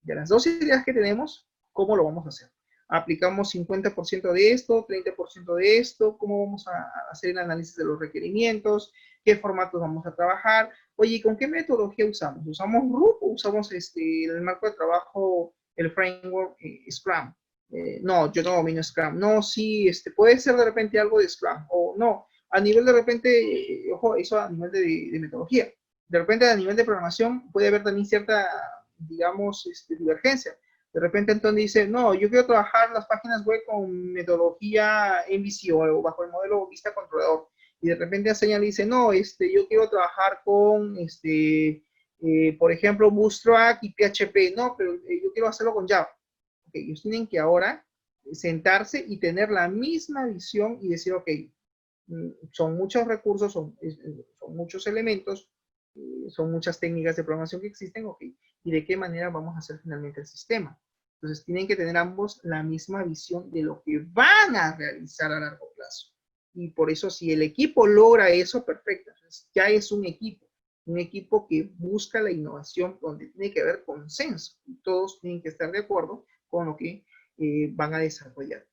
de las dos ideas que tenemos, ¿cómo lo vamos a hacer? Aplicamos 50% de esto, 30% de esto, cómo vamos a hacer el análisis de los requerimientos, qué formatos vamos a trabajar, oye, ¿con qué metodología usamos? ¿Usamos RUP o usamos el marco de trabajo, el framework Scrum? No, yo no domino Scrum. No, sí, puede ser de repente algo de Scrum, o no, a nivel de repente, ojo, eso a nivel de metodología. De repente a nivel de programación puede haber también cierta, digamos, divergencia. De repente Antonio dice, no, yo quiero trabajar las páginas web con metodología MVC o bajo el modelo vista controlador. Y de repente Azaña le dice, no, yo quiero trabajar con, por ejemplo, Bootstrap y PHP. No, pero yo quiero hacerlo con Java. Okay, ellos tienen que ahora sentarse y tener la misma visión y decir, ok, son muchos recursos, son muchos elementos, son muchas técnicas de programación que existen, ok, y de qué manera vamos a hacer finalmente el sistema. Entonces tienen que tener ambos la misma visión de lo que van a realizar a largo plazo. Y por eso si el equipo logra eso, perfecto. Entonces, ya es un equipo que busca la innovación donde tiene que haber consenso. Y todos tienen que estar de acuerdo con lo que van a desarrollar.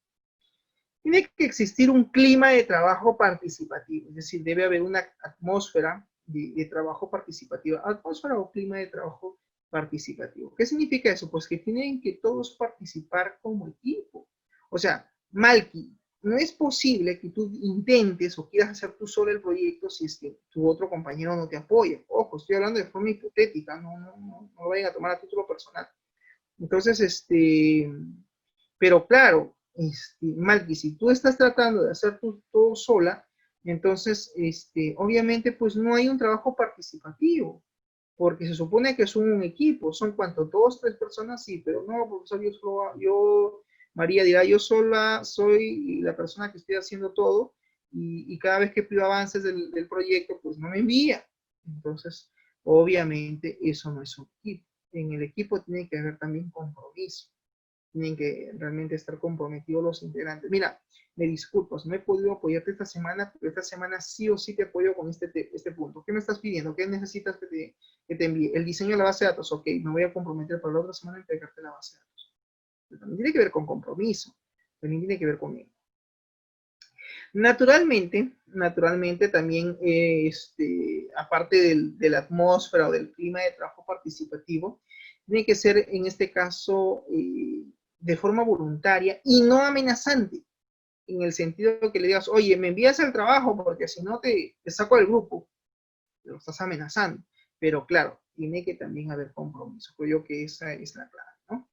Tiene que existir un clima de trabajo participativo, es decir, debe haber una atmósfera de trabajo participativo, atmósfera o clima de trabajo participativo. ¿Qué significa eso? Pues que tienen que todos participar como equipo. O sea, Malky, no es posible que tú intentes o quieras hacer tú solo el proyecto si es que tu otro compañero no te apoya. Ojo, estoy hablando de forma hipotética, no lo vayan a tomar a título personal. Entonces, pero claro, Malky, si tú estás tratando de hacer todo sola, entonces, obviamente, pues no hay un trabajo participativo, porque se supone que son un equipo, son cuánto, 2, 3 personas, sí, pero no, profesor, María dirá, yo sola soy la persona que estoy haciendo todo, y cada vez que pido avances del proyecto, pues no me envía. Entonces, obviamente, eso no es un equipo. En el equipo tiene que haber también compromiso. Tienen que realmente estar comprometidos los integrantes. Mira, me disculpas, no he podido apoyarte esta semana, pero esta semana sí o sí te apoyo con este punto. ¿Qué me estás pidiendo? ¿Qué necesitas que te envíe? El diseño de la base de datos, ok, me voy a comprometer para la otra semana entregarte la base de datos. Pero también tiene que ver con compromiso, también tiene que ver con ello. Naturalmente también, aparte de la atmósfera o del clima de trabajo participativo, tiene que ser en este caso de forma voluntaria y no amenazante, en el sentido de que le digas, oye, me envías el trabajo porque si no te saco del grupo, lo estás amenazando. Pero claro, tiene que también haber compromiso. Creo que esa es la clave, ¿no?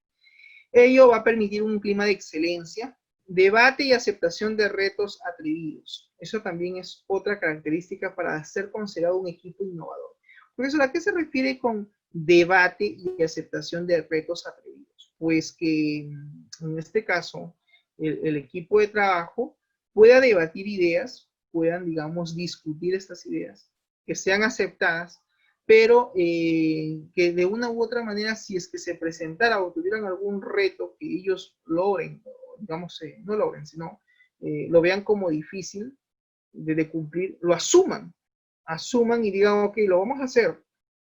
Ello va a permitir un clima de excelencia, debate y aceptación de retos atrevidos. Eso también es otra característica para ser considerado un equipo innovador. Profesor, ¿a qué se refiere con debate y aceptación de retos atrevidos? Pues que en este caso el equipo de trabajo pueda debatir ideas, puedan, digamos, discutir estas ideas, que sean aceptadas, pero que de una u otra manera, si es que se presentara o tuvieran algún reto que ellos logren, digamos, no logren, sino lo vean como difícil de cumplir, lo asuman y digan, ok, lo vamos a hacer.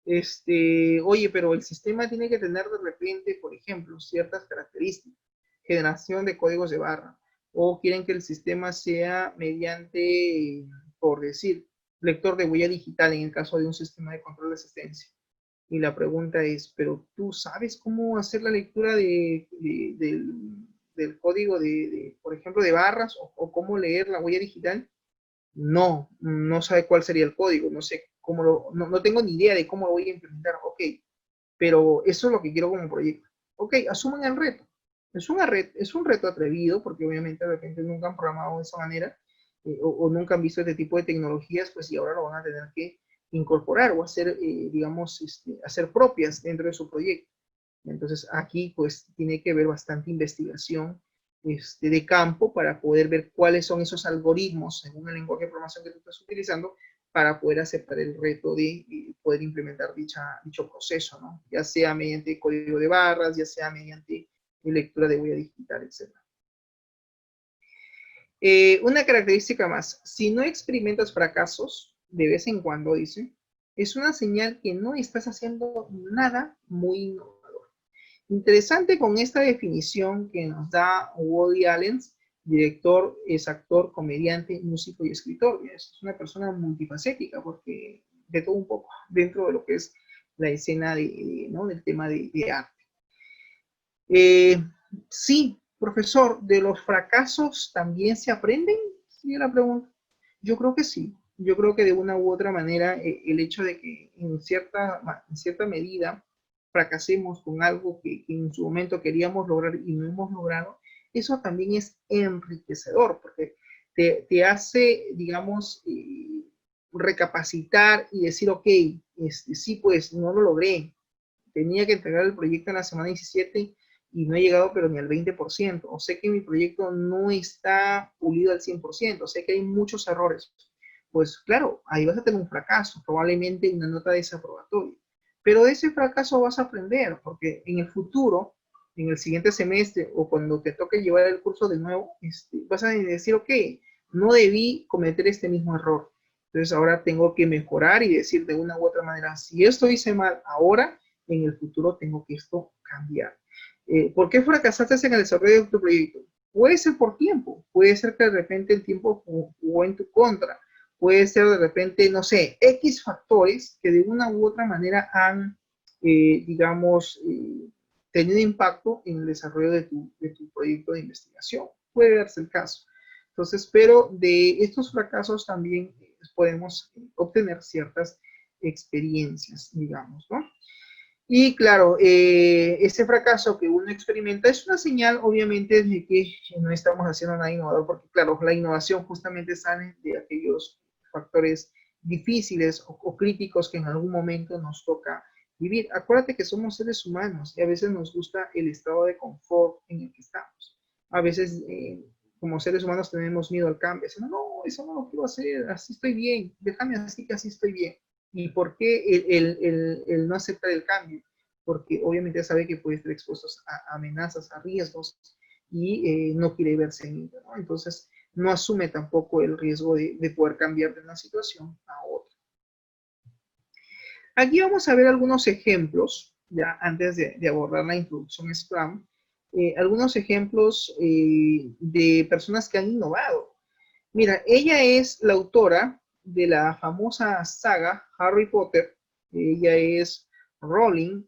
Oye, pero el sistema tiene que tener de repente, por ejemplo, ciertas características, generación de códigos de barra, o quieren que el sistema sea mediante, por decir, lector de huella digital en el caso de un sistema de control de asistencia. Y la pregunta es, ¿pero tú sabes cómo hacer la lectura del código por ejemplo, de barras o cómo leer la huella digital? No sabe cuál sería el código, no sé cómo no tengo ni idea de cómo lo voy a implementar. Ok, pero eso es lo que quiero como proyecto. Ok, asuman el reto. Es un reto atrevido, porque obviamente de repente nunca han programado de esa manera, o nunca han visto este tipo de tecnologías, pues y ahora lo van a tener que incorporar o hacer, digamos, hacer propias dentro de su proyecto. Entonces aquí pues tiene que haber bastante investigación de campo para poder ver cuáles son esos algoritmos según el lenguaje de programación que tú estás utilizando para poder aceptar el reto de poder implementar dicho proceso, ¿no? Ya sea mediante código de barras, ya sea mediante lectura de huella digital, etc. Una característica más, si no experimentas fracasos, de vez en cuando, dice, es una señal que no estás haciendo nada muy innovador. Interesante con esta definición que nos da Woody Allen, director, es actor, comediante, músico y escritor. Es una persona multifacética porque de todo un poco dentro de lo que es la escena ¿no? del tema de arte. Sí, profesor, ¿de los fracasos también se aprenden? Sí, la pregunta. Yo creo que sí. Yo creo que de una u otra manera el hecho de que en cierta medida fracasemos con algo que en su momento queríamos lograr y no hemos logrado, eso también es enriquecedor porque te hace, digamos, recapacitar y decir, ok, sí, pues no lo logré. Tenía que entregar el proyecto en la semana 17 y no he llegado pero ni al 20%, o sé que mi proyecto no está pulido al 100%, o sé que hay muchos errores, pues claro, ahí vas a tener un fracaso, probablemente una nota desaprobatoria, pero de ese fracaso vas a aprender, porque en el futuro, en el siguiente semestre, o cuando te toque llevar el curso de nuevo, vas a decir, ok, no debí cometer este mismo error, entonces ahora tengo que mejorar y decir de una u otra manera, si esto hice mal ahora, en el futuro tengo que esto cambiar. ¿Por qué fracasaste en el desarrollo de tu proyecto? Puede ser por tiempo, puede ser que de repente el tiempo jugó en tu contra, puede ser de repente, no sé, X factores que de una u otra manera han, digamos, tenido impacto en el desarrollo de tu proyecto de investigación. Puede darse el caso. Entonces, pero de estos fracasos también podemos obtener ciertas experiencias, digamos, ¿no? Y claro, ese fracaso que uno experimenta es una señal, obviamente, de que no estamos haciendo nada innovador, porque claro, la innovación justamente sale de aquellos factores difíciles o críticos que en algún momento nos toca vivir. Acuérdate que somos seres humanos y a veces nos gusta el estado de confort en el que estamos. A veces, como seres humanos, tenemos miedo al cambio. Decimos, no, eso no lo quiero hacer, así estoy bien, déjame así que así estoy bien. ¿Y por qué el no aceptar el cambio? Porque obviamente sabe que puede estar expuestos a amenazas, a riesgos, y no quiere verse en ello, ¿no? Entonces, no asume tampoco el riesgo de poder cambiar de una situación a otra. Aquí vamos a ver algunos ejemplos, ya antes de abordar la introducción Scrum, algunos ejemplos de personas que han innovado. Mira, ella es la autora de la famosa saga Harry Potter. Ella es Rowling.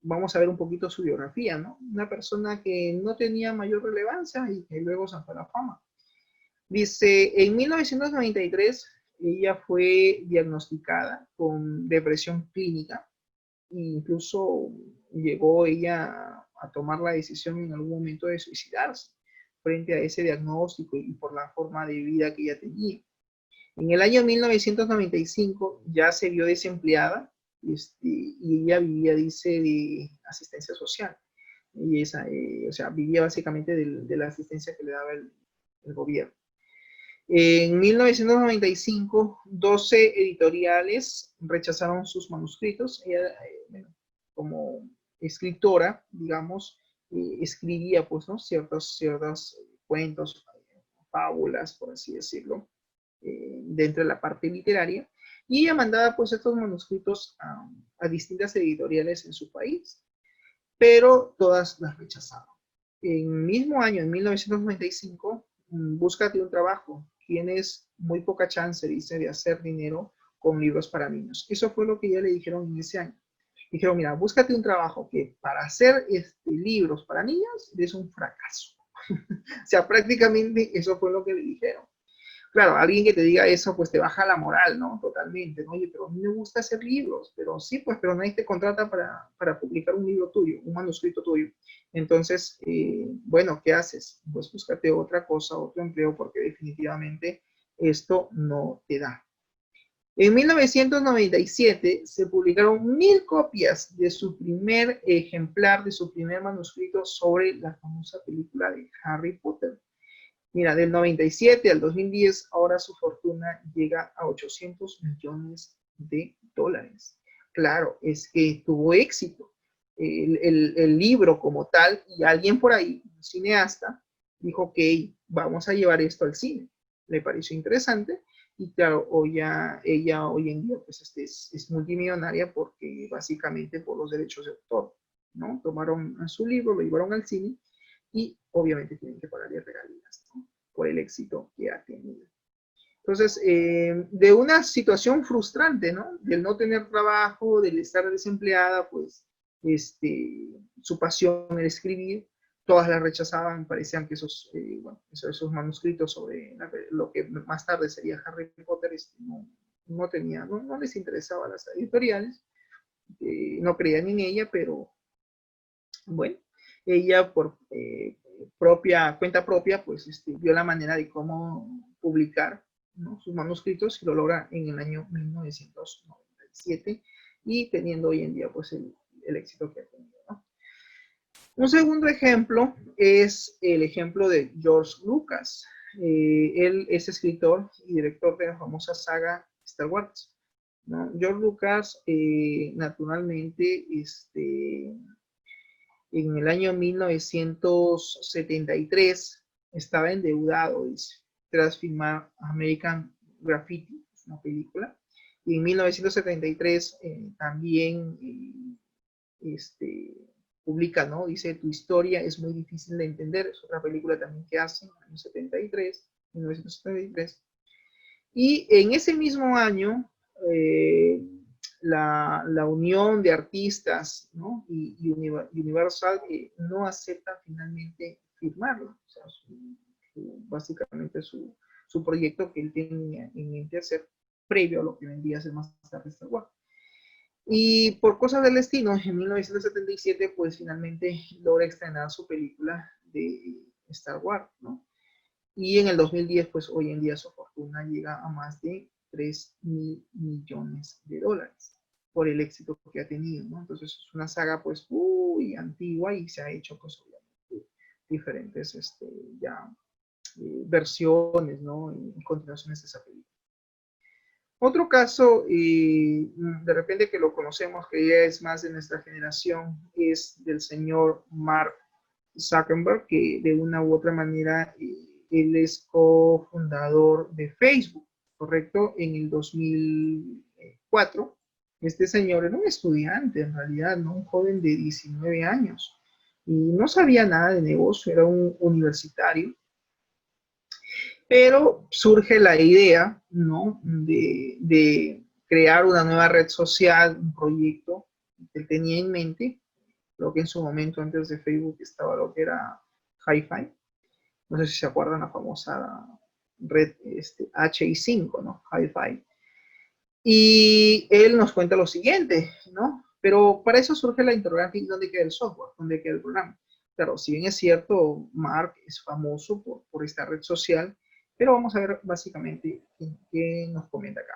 Vamos a ver un poquito su biografía, ¿no? Una persona que no tenía mayor relevancia y que luego saltó a la fama. Dice, en 1993 ella fue diagnosticada con depresión clínica e incluso llegó ella a tomar la decisión en algún momento de suicidarse frente a ese diagnóstico y por la forma de vida que ella tenía. En el año 1995 ya se vio desempleada y ella vivía, dice, de asistencia social. Y esa, o sea, vivía básicamente de la asistencia que le daba el gobierno. En 1995, 12 editoriales rechazaron sus manuscritos. Ella, bueno, como escritora, digamos, escribía, pues, ¿no? ciertos cuentos, fábulas, por así decirlo, dentro de la parte literaria. Y ella mandaba, pues, estos manuscritos a distintas editoriales en su país, pero todas las rechazaron. En el mismo año, en 1995, búscate un trabajo. Tienes muy poca chance, dice, de hacer dinero con libros para niños. Eso fue lo que ya le dijeron en ese año. Dijeron, mira, búscate un trabajo que para hacer libros para niños es un fracaso. O sea, prácticamente eso fue lo que le dijeron. Claro, alguien que te diga eso, pues te baja la moral, ¿no? Totalmente, ¿no? Oye, pero a mí me gusta hacer libros, pero sí, pues, pero nadie te contrata para publicar un libro tuyo, un manuscrito tuyo. Entonces, bueno, ¿qué haces? Pues búscate otra cosa, otro empleo, porque definitivamente esto no te da. En 1997 se publicaron 1000 copias de su primer ejemplar, de su primer manuscrito sobre la famosa película de Harry Potter. Mira, del 97 al 2010, ahora su fortuna llega a 800 millones de dólares. Claro, es que tuvo éxito el libro como tal, y alguien por ahí, un cineasta, dijo, ok, vamos a llevar esto al cine. Le pareció interesante, y claro, ella hoy en día pues, es multimillonaria porque básicamente por los derechos de autor, ¿no? Tomaron a su libro, lo llevaron al cine, y obviamente tienen que pagarle regalías, ¿no? Por el éxito que ha tenido. Entonces, de una situación frustrante, ¿no? Del no tener trabajo, del estar desempleada, pues, su pasión era escribir, todas la rechazaban, parecían que esos manuscritos sobre lo que más tarde sería Harry Potter, no les interesaba a las editoriales, no creían en ella, pero bueno, ella por cuenta propia, pues vio la manera de cómo publicar, ¿no?, sus manuscritos, y lo logra en el año 1997, y teniendo hoy en día pues el éxito que ha tenido, ¿no? Un segundo ejemplo es el ejemplo de George Lucas. Él es escritor y director de la famosa saga Star Wars, ¿no? George Lucas, naturalmente, en el año 1973 estaba endeudado, dice, tras filmar American Graffiti, una película. Y en 1973 también publica, ¿no? Dice, tu historia es muy difícil de entender. Es otra película también que hace en el año 1973. Y en ese mismo año, la unión de artistas, ¿no?, y Universal no acepta finalmente firmarlo. O sea, básicamente su proyecto que él tenía en mente hacer previo a lo que vendría a ser más tarde Star Wars. Y por cosas del destino, en 1977, pues finalmente logra estrenar su película de Star Wars, ¿no? Y en el 2010, pues hoy en día su fortuna llega a más de 3.000 millones de dólares por el éxito que ha tenido, ¿no? Entonces es una saga pues muy antigua, y se ha hecho pues obviamente diferentes versiones, ¿no?, y continuaciones de esa película. Otro caso, de repente que lo conocemos, que ya es más de nuestra generación, es del señor Mark Zuckerberg, que de una u otra manera él es cofundador de Facebook, ¿correcto? En el 2004, este señor era un estudiante en realidad, ¿no? Un joven de 19 años, y no sabía nada de negocio, era un universitario, pero surge la idea, ¿no?, de crear una nueva red social, un proyecto que él tenía en mente. Creo que en su momento, antes de Facebook, estaba lo que era Hi-Fi. No sé si se acuerdan la famosa red HI5, ¿no? Hi-Fi. Y él nos cuenta lo siguiente, ¿no? Pero para eso surge la interrogante: ¿dónde queda el software? ¿Dónde queda el programa? Claro, si bien es cierto, Mark es famoso por esta red social, pero vamos a ver básicamente qué nos comenta acá.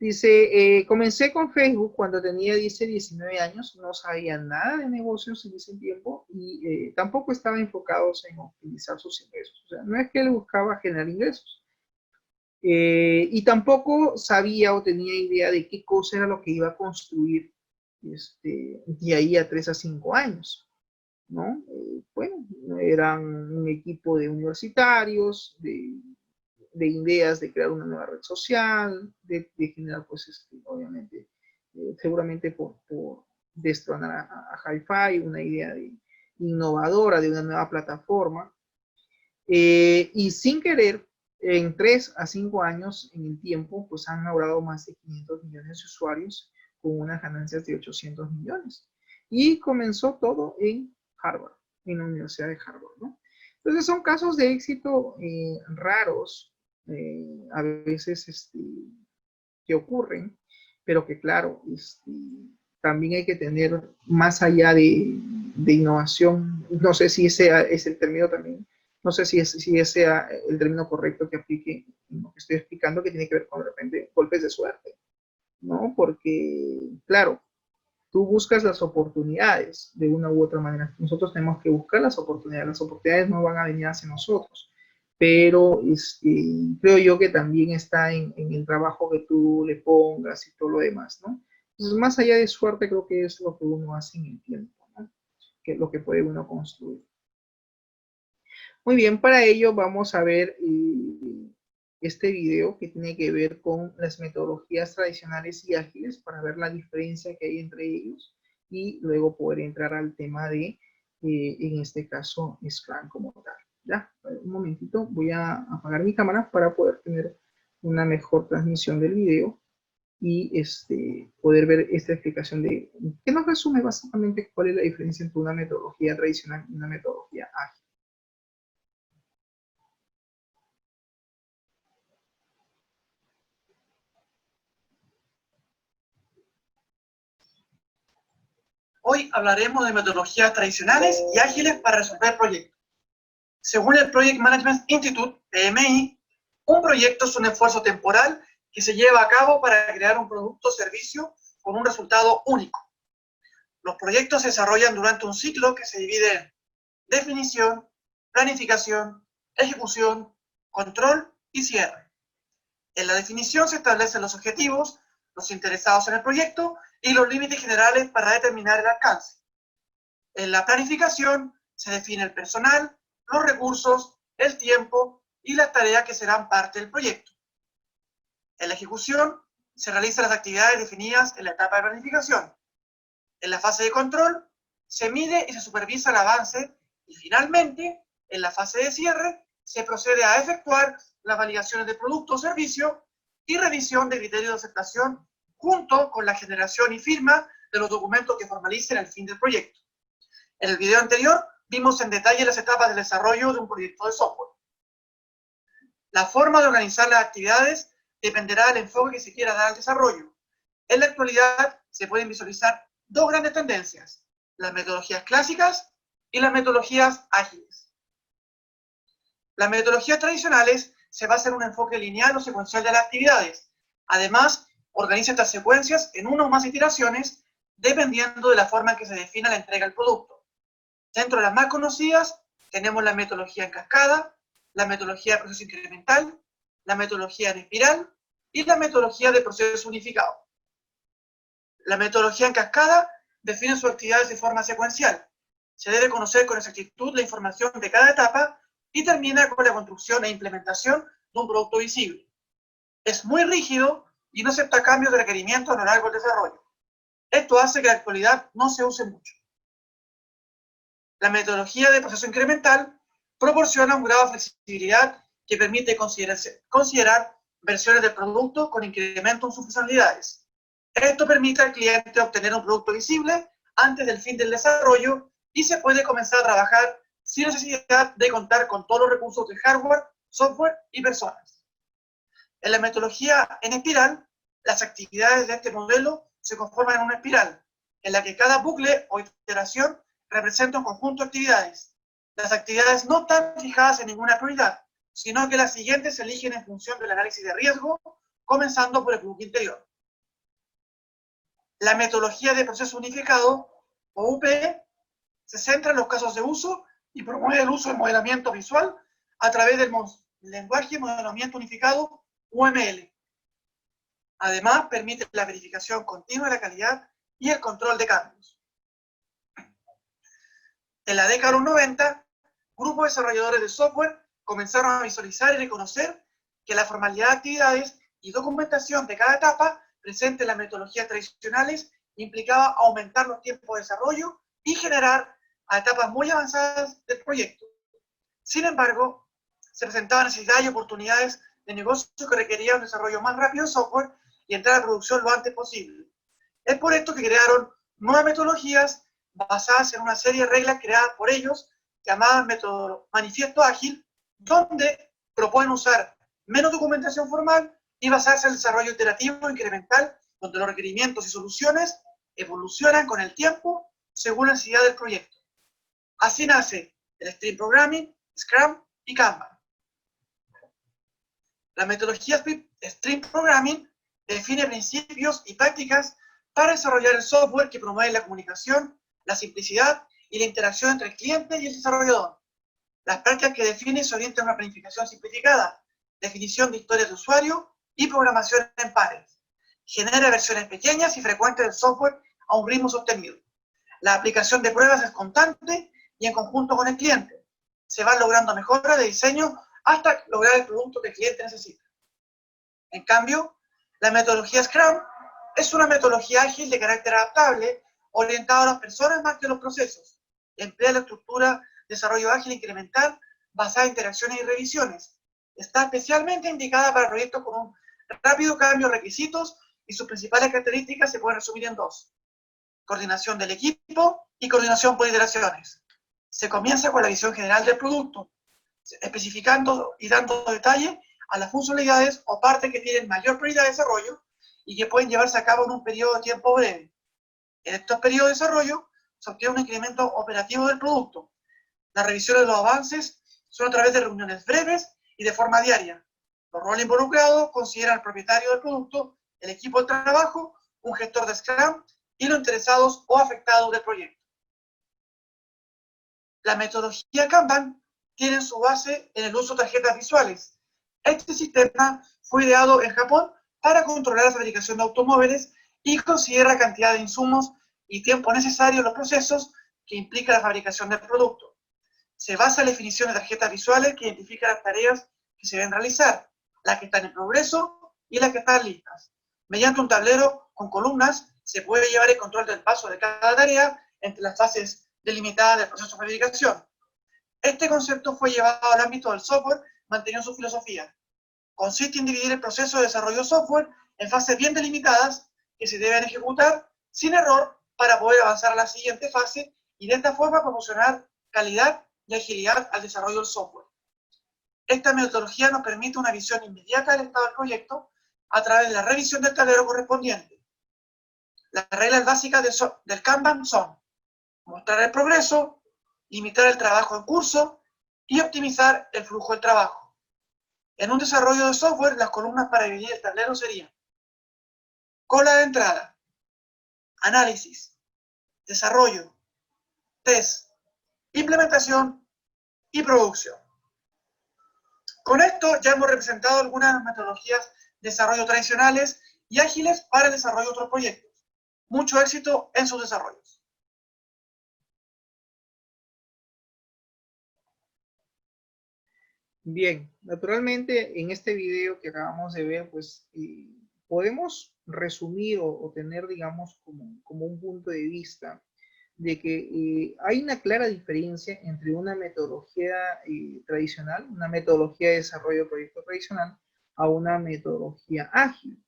Dice, comencé con Facebook cuando tenía, dice, 19 años, no sabía nada de negocios en ese tiempo, y tampoco estaba enfocado en optimizar sus ingresos. O sea, no es que él buscaba generar ingresos. Y tampoco sabía o tenía idea de qué cosa era lo que iba a construir de ahí a 3 a 5 años, ¿no? Bueno, eran un equipo de universitarios, de ideas de crear una nueva red social, de generar, pues, obviamente, seguramente por destronar a Hi-Fi, una idea innovadora de una nueva plataforma. Y sin querer, en 3 a 5 años en el tiempo, pues han logrado más de 500 millones de usuarios con unas ganancias de 800 millones. Y comenzó todo en Harvard, en la Universidad de Harvard, ¿no? Entonces son casos de éxito raros, a veces que ocurren, pero que claro, también hay que tener más allá de innovación, no sé si ese es el término también, no sé si ese sea el término correcto que aplique en lo que estoy explicando, que tiene que ver con de repente golpes de suerte, ¿no? Porque, claro, tú buscas las oportunidades de una u otra manera. Nosotros tenemos que buscar las oportunidades no van a venir hacia nosotros, pero creo yo que también está en el trabajo que tú le pongas y todo lo demás, ¿no? Entonces, más allá de suerte, creo que es lo que uno hace en el tiempo, ¿no? Que es lo que puede uno construir. Muy bien, para ello vamos a ver este video que tiene que ver con las metodologías tradicionales y ágiles para ver la diferencia que hay entre ellos y luego poder entrar al tema de, en este caso, Scrum como tal. Ya, un momentito, voy a apagar mi cámara para poder tener una mejor transmisión del video y poder ver esta explicación de que nos resume básicamente cuál es la diferencia entre una metodología tradicional y una metodología ágil. Hoy hablaremos de metodologías tradicionales y ágiles para resolver proyectos. Según el Project Management Institute, PMI, un proyecto es un esfuerzo temporal que se lleva a cabo para crear un producto o servicio con un resultado único. Los proyectos se desarrollan durante un ciclo que se divide en definición, planificación, ejecución, control y cierre. En la definición se establecen los objetivos, los interesados en el proyecto y los límites generales para determinar el alcance. En la planificación se define el personal, los recursos, el tiempo y las tareas que serán parte del proyecto. En la ejecución se realizan las actividades definidas en la etapa de planificación. En la fase de control se mide y se supervisa el avance y finalmente, en la fase de cierre, se procede a efectuar las validaciones de producto o servicio y revisión de criterios de aceptación junto con la generación y firma de los documentos que formalicen el fin del proyecto. En el video anterior vimos en detalle las etapas del desarrollo de un proyecto de software. La forma de organizar las actividades dependerá del enfoque que se quiera dar al desarrollo. En la actualidad se pueden visualizar dos grandes tendencias, las metodologías clásicas y las metodologías ágiles. Las metodologías tradicionales se basan en un enfoque lineal o secuencial de las actividades. Además, organiza estas secuencias en una o más iteraciones dependiendo de la forma en que se defina la entrega del producto. Dentro de las más conocidas tenemos la metodología en cascada, la metodología de proceso incremental, la metodología en espiral y la metodología de proceso unificado. La metodología en cascada define sus actividades de forma secuencial. Se debe conocer con exactitud la información de cada etapa y termina con la construcción e implementación de un producto visible. Es muy rígido y no acepta cambios de requerimientos a lo largo del desarrollo. Esto hace que en la actualidad no se use mucho. La metodología de proceso incremental proporciona un grado de flexibilidad que permite considerar versiones del producto con incremento en sus funcionalidades. Esto permite al cliente obtener un producto visible antes del fin del desarrollo y se puede comenzar a trabajar sin necesidad de contar con todos los recursos de hardware, software y personas. En la metodología en espiral, las actividades de este modelo se conforman en una espiral, en la que cada bucle o iteración representa un conjunto de actividades. Las actividades no están fijadas en ninguna prioridad, sino que las siguientes se eligen en función del análisis de riesgo, comenzando por el flujo interior. La metodología de proceso unificado, o UPE, se centra en los casos de uso y promueve el uso del modelamiento visual a través del lenguaje de modelamiento unificado, UML. Además, permite la verificación continua de la calidad y el control de cambios. En la década de los 90, grupos de desarrolladores de software comenzaron a visualizar y reconocer que la formalidad de actividades y documentación de cada etapa presente en las metodologías tradicionales implicaba aumentar los tiempos de desarrollo y generar a etapas muy avanzadas del proyecto. Sin embargo, se presentaban necesidades y oportunidades de negocio que requerían un desarrollo más rápido de software y entrar a producción lo antes posible. Es por esto que crearon nuevas metodologías basadas en una serie de reglas creadas por ellos, llamadas Manifiesto Ágil, donde proponen usar menos documentación formal y basarse en el desarrollo iterativo incremental, donde los requerimientos y soluciones evolucionan con el tiempo según la necesidad del proyecto. Así nace el Stream Programming, Scrum y Kanban. La metodología Stream Programming define principios y prácticas para desarrollar el software que promueve la comunicación, la simplicidad y la interacción entre el cliente y el desarrollador. Las prácticas que define se orientan a una planificación simplificada, definición de historias de usuario y programación en pares. Genera versiones pequeñas y frecuentes del software a un ritmo sostenido. La aplicación de pruebas es constante y en conjunto con el cliente. Se van logrando mejoras de diseño hasta lograr el producto que el cliente necesita. En cambio, la metodología Scrum es una metodología ágil de carácter adaptable, orientada a las personas más que a los procesos. Emplea la estructura de desarrollo ágil incremental basada en interacciones y revisiones. Está especialmente indicada para proyectos con un rápido cambio de requisitos y sus principales características se pueden resumir en dos: coordinación del equipo y coordinación por iteraciones. Se comienza con la visión general del producto, especificando y dando detalle a las funcionalidades o partes que tienen mayor prioridad de desarrollo y que pueden llevarse a cabo en un periodo de tiempo breve. En estos periodos de desarrollo se obtiene un incremento operativo del producto. Las revisiones de los avances son a través de reuniones breves y de forma diaria. Los roles involucrados consideran al propietario del producto, el equipo de trabajo, un gestor de Scrum y los interesados o afectados del proyecto. La metodología Kanban tiene su base en el uso de tarjetas visuales. Este sistema fue ideado en Japón para controlar la fabricación de automóviles y considera la cantidad de insumos y tiempo necesario en los procesos que implica la fabricación del producto. Se basa en la definición de tarjetas visuales que identifican las tareas que se deben realizar, las que están en progreso y las que están listas. Mediante un tablero con columnas se puede llevar el control del paso de cada tarea entre las fases delimitadas del proceso de fabricación. Este concepto fue llevado al ámbito del software, manteniendo su filosofía. Consiste en dividir el proceso de desarrollo de software en fases bien delimitadas que se deben ejecutar sin error para poder avanzar a la siguiente fase y de esta forma proporcionar calidad y agilidad al desarrollo del software. Esta metodología nos permite una visión inmediata del estado del proyecto a través de la revisión del tablero correspondiente. Las reglas básicas del Kanban son: mostrar el progreso, limitar el trabajo en curso y optimizar el flujo del trabajo. En un desarrollo de software, las columnas para dividir el tablero serían: cola de entrada, análisis, desarrollo, test, implementación y producción. Con esto ya hemos representado algunas metodologías de desarrollo tradicionales y ágiles para el desarrollo de otros proyectos. Mucho éxito en sus desarrollos. Bien, naturalmente en este video que acabamos de ver, pues podemos resumir o tener, digamos, como un punto de vista de que hay una clara diferencia entre una metodología tradicional, una metodología de desarrollo de proyecto tradicional, a una metodología ágil.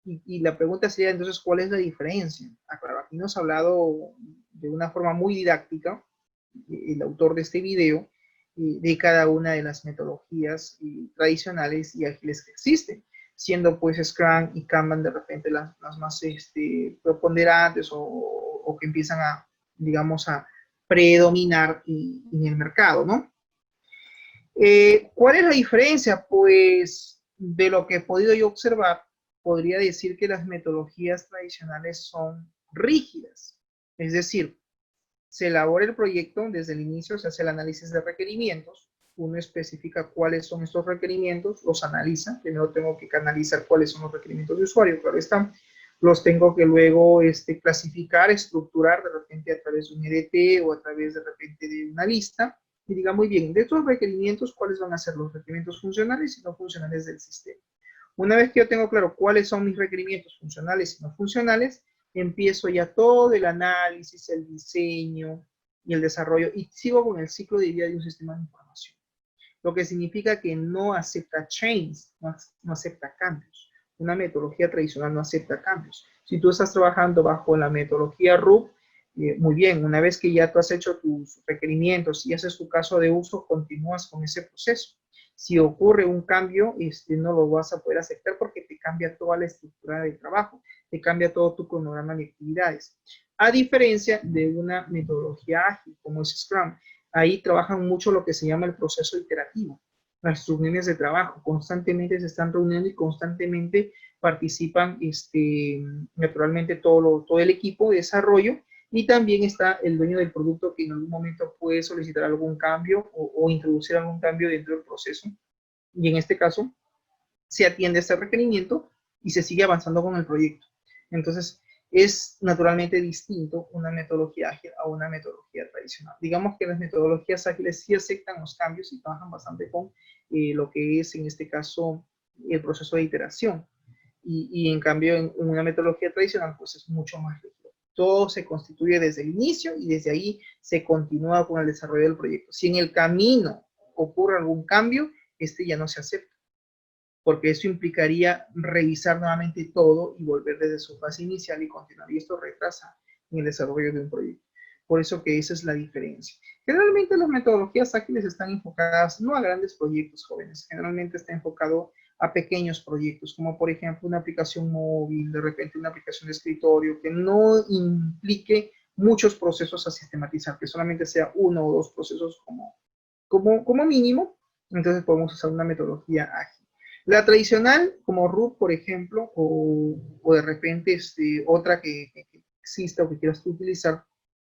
Y la pregunta sería entonces, ¿cuál es la diferencia? Claro, aquí nos ha hablado de una forma muy didáctica el autor de este video de cada una de las metodologías tradicionales y ágiles que existen, siendo pues Scrum y Kanban de repente las más preponderantes o que empiezan a, digamos, a predominar en el mercado, ¿no? ¿Cuál es la diferencia? Pues de lo que he podido yo observar, podría decir que las metodologías tradicionales son rígidas, es decir, se elabora el proyecto desde el inicio, se hace el análisis de requerimientos, uno especifica cuáles son estos requerimientos, los analiza, primero tengo que analizar cuáles son los requerimientos de usuario, claro está, los tengo que luego clasificar, estructurar de repente a través de un EDT o a través de repente de una lista, y diga muy bien, de estos requerimientos, ¿cuáles van a ser los requerimientos funcionales y no funcionales del sistema? Una vez que yo tengo claro cuáles son mis requerimientos funcionales y no funcionales, empiezo ya todo el análisis, el diseño y el desarrollo y sigo con el ciclo de vida de un sistema de información. Lo que significa que no acepta change, no acepta cambios. Una metodología tradicional no acepta cambios. Si tú estás trabajando bajo la metodología RUP, muy bien, una vez que ya tú has hecho tus requerimientos y haces tu caso de uso, continúas con ese proceso. Si ocurre un cambio, no lo vas a poder aceptar porque te cambia toda la estructura del trabajo, te cambia todo tu cronograma de actividades. A diferencia de una metodología ágil como es Scrum, ahí trabajan mucho lo que se llama el proceso iterativo. Las reuniones de trabajo constantemente se están reuniendo y constantemente participan naturalmente todo el equipo de desarrollo, y también está el dueño del producto que en algún momento puede solicitar algún cambio o introducir algún cambio dentro del proceso, y en este caso se atiende a este requerimiento y se sigue avanzando con el proyecto. Entonces es naturalmente distinto una metodología ágil a una metodología tradicional. Digamos que las metodologías ágiles sí aceptan los cambios y trabajan bastante con lo que es en este caso el proceso de iteración, y en cambio en una metodología tradicional pues es mucho más rígido. Todo se constituye desde el inicio y desde ahí se continúa con el desarrollo del proyecto. Si en el camino ocurre algún cambio, ya no se acepta, porque eso implicaría revisar nuevamente todo y volver desde su fase inicial y continuar, y esto retrasa en el desarrollo de un proyecto. Por eso que esa es la diferencia. Generalmente las metodologías ágiles están enfocadas no a grandes proyectos, jóvenes, generalmente está enfocado a pequeños proyectos, como por ejemplo una aplicación móvil, de repente una aplicación de escritorio, que no implique muchos procesos a sistematizar, que solamente sea uno o dos procesos como mínimo. Entonces podemos usar una metodología ágil. La tradicional, como RUP, por ejemplo, o de repente otra que exista o que quieras tú utilizar,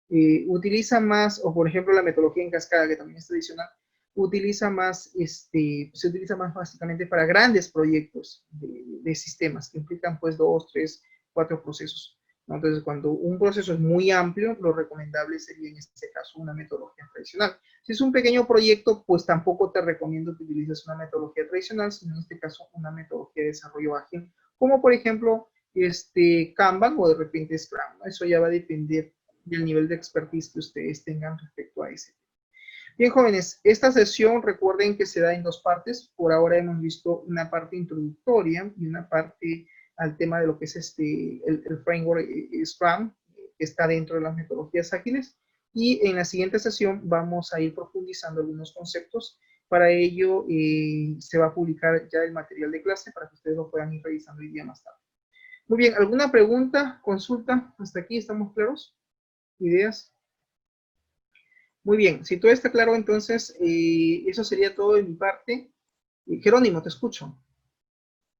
utiliza más, o por ejemplo la metodología en cascada, que también es tradicional, utiliza más, se utiliza más básicamente para grandes proyectos de sistemas que implican pues 2, 3, 4 procesos, ¿no? Entonces, cuando un proceso es muy amplio, lo recomendable sería en este caso una metodología tradicional. Si es un pequeño proyecto, pues tampoco te recomiendo que utilices una metodología tradicional, sino en este caso una metodología de desarrollo ágil, como por ejemplo Kanban o de repente Scrum, ¿no? Eso ya va a depender del nivel de expertise que ustedes tengan respecto a ese. Bien, jóvenes, esta sesión recuerden que se da en dos partes. Por ahora hemos visto una parte introductoria y una parte al tema de lo que es el framework Scrum, que está dentro de las metodologías ágiles. Y en la siguiente sesión vamos a ir profundizando algunos conceptos. Para ello se va a publicar ya el material de clase para que ustedes lo puedan ir revisando el día más tarde. Muy bien, ¿alguna pregunta, consulta? ¿Hasta aquí estamos claros? ¿Ideas? Muy bien, si todo está claro, entonces eso sería todo de mi parte. Jerónimo, te escucho.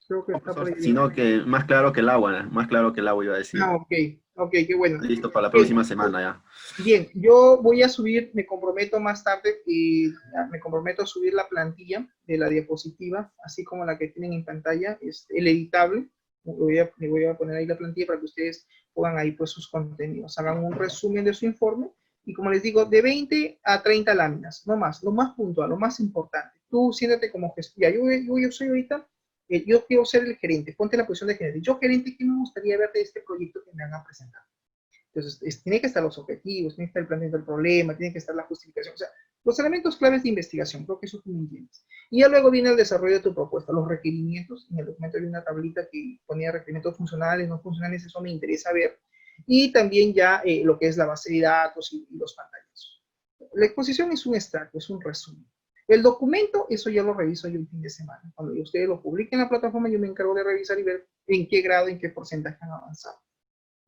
Creo que está por ahí. Sino que más claro que el agua, iba a decir. Ah, ok, qué bueno. Listo para la Bien, próxima semana ya. Bien, yo voy a subir, me comprometo más tarde, me comprometo a subir la plantilla de la diapositiva, así como la que tienen en pantalla, el editable. Le voy a poner ahí la plantilla para que ustedes pongan ahí pues sus contenidos, hagan un resumen de su informe. Y como les digo, de 20 a 30 láminas, no más, lo más puntual, lo más importante. Tú siéntate como gestor. Yo soy ahorita, yo quiero ser el gerente, ponte en la posición de gerente. Yo, gerente, ¿qué me gustaría ver de este proyecto que me van a presentar? Entonces, tiene que estar los objetivos, tiene que estar el planteamiento del problema, tiene que estar la justificación, o sea, los elementos claves de investigación, creo que eso tú me entiendes. Y ya luego viene el desarrollo de tu propuesta, los requerimientos. En el documento hay una tablita que ponía requerimientos funcionales, no funcionales, eso me interesa ver. Y también ya lo que es la base de datos y los pantallazos. La exposición es un extracto, es un resumen. El documento, eso ya lo reviso yo el fin de semana. Cuando ustedes lo publiquen en la plataforma, yo me encargo de revisar y ver en qué grado, en qué porcentaje han avanzado.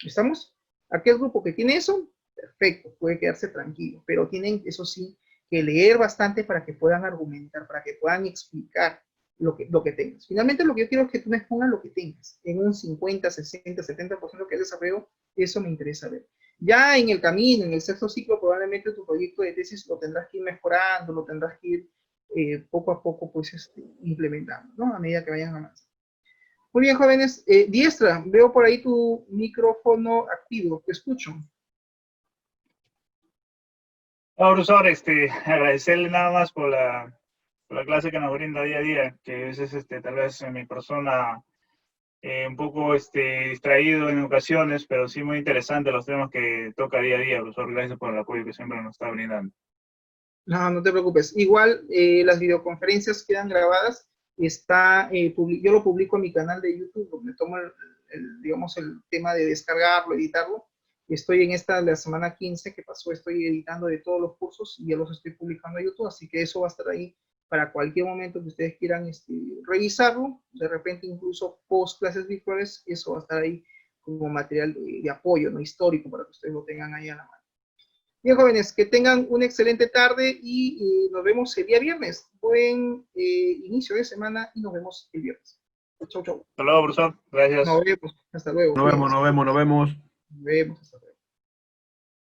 ¿Estamos? Aquel grupo que tiene eso, perfecto, puede quedarse tranquilo, pero tienen, eso sí, que leer bastante para que puedan argumentar, para que puedan explicar lo que tengas. Finalmente, lo que yo quiero es que tú me expongas lo que tengas, en un 50, 60, 70% que es desarrollo, eso me interesa ver. Ya en el camino, en el sexto ciclo, probablemente tu proyecto de tesis lo tendrás que ir mejorando, lo tendrás que ir poco a poco, pues, implementando, ¿no? A medida que vayan avanzando. Muy bien, jóvenes. Diestra, veo por ahí tu micrófono activo. Te escucho. No, profesor, agradecerle nada más por la clase que nos brinda día a día, que a veces tal vez mi persona un poco distraído en ocasiones, pero sí muy interesante los temas que toca día a día, profesor. Gracias por el apoyo que siempre nos está brindando. No, no te preocupes. Igual las videoconferencias quedan grabadas. Yo lo publico en mi canal de YouTube, donde tomo digamos, el tema de descargarlo, editarlo. Estoy en la semana 15 que pasó, estoy editando de todos los cursos y ya los estoy publicando a YouTube, así que eso va a estar ahí para cualquier momento que ustedes quieran revisarlo, de repente incluso post clases virtuales, eso va a estar ahí como material de apoyo, ¿no? Histórico, para que ustedes lo tengan ahí a la mano. Bien, jóvenes, que tengan una excelente tarde y nos vemos el día viernes. Buen inicio de semana y nos vemos el viernes. Chau, chau. Hasta luego, profesor. Gracias. Nos vemos. Hasta luego. Nos vemos, nos vemos, nos vemos. Nos vemos. Hasta luego.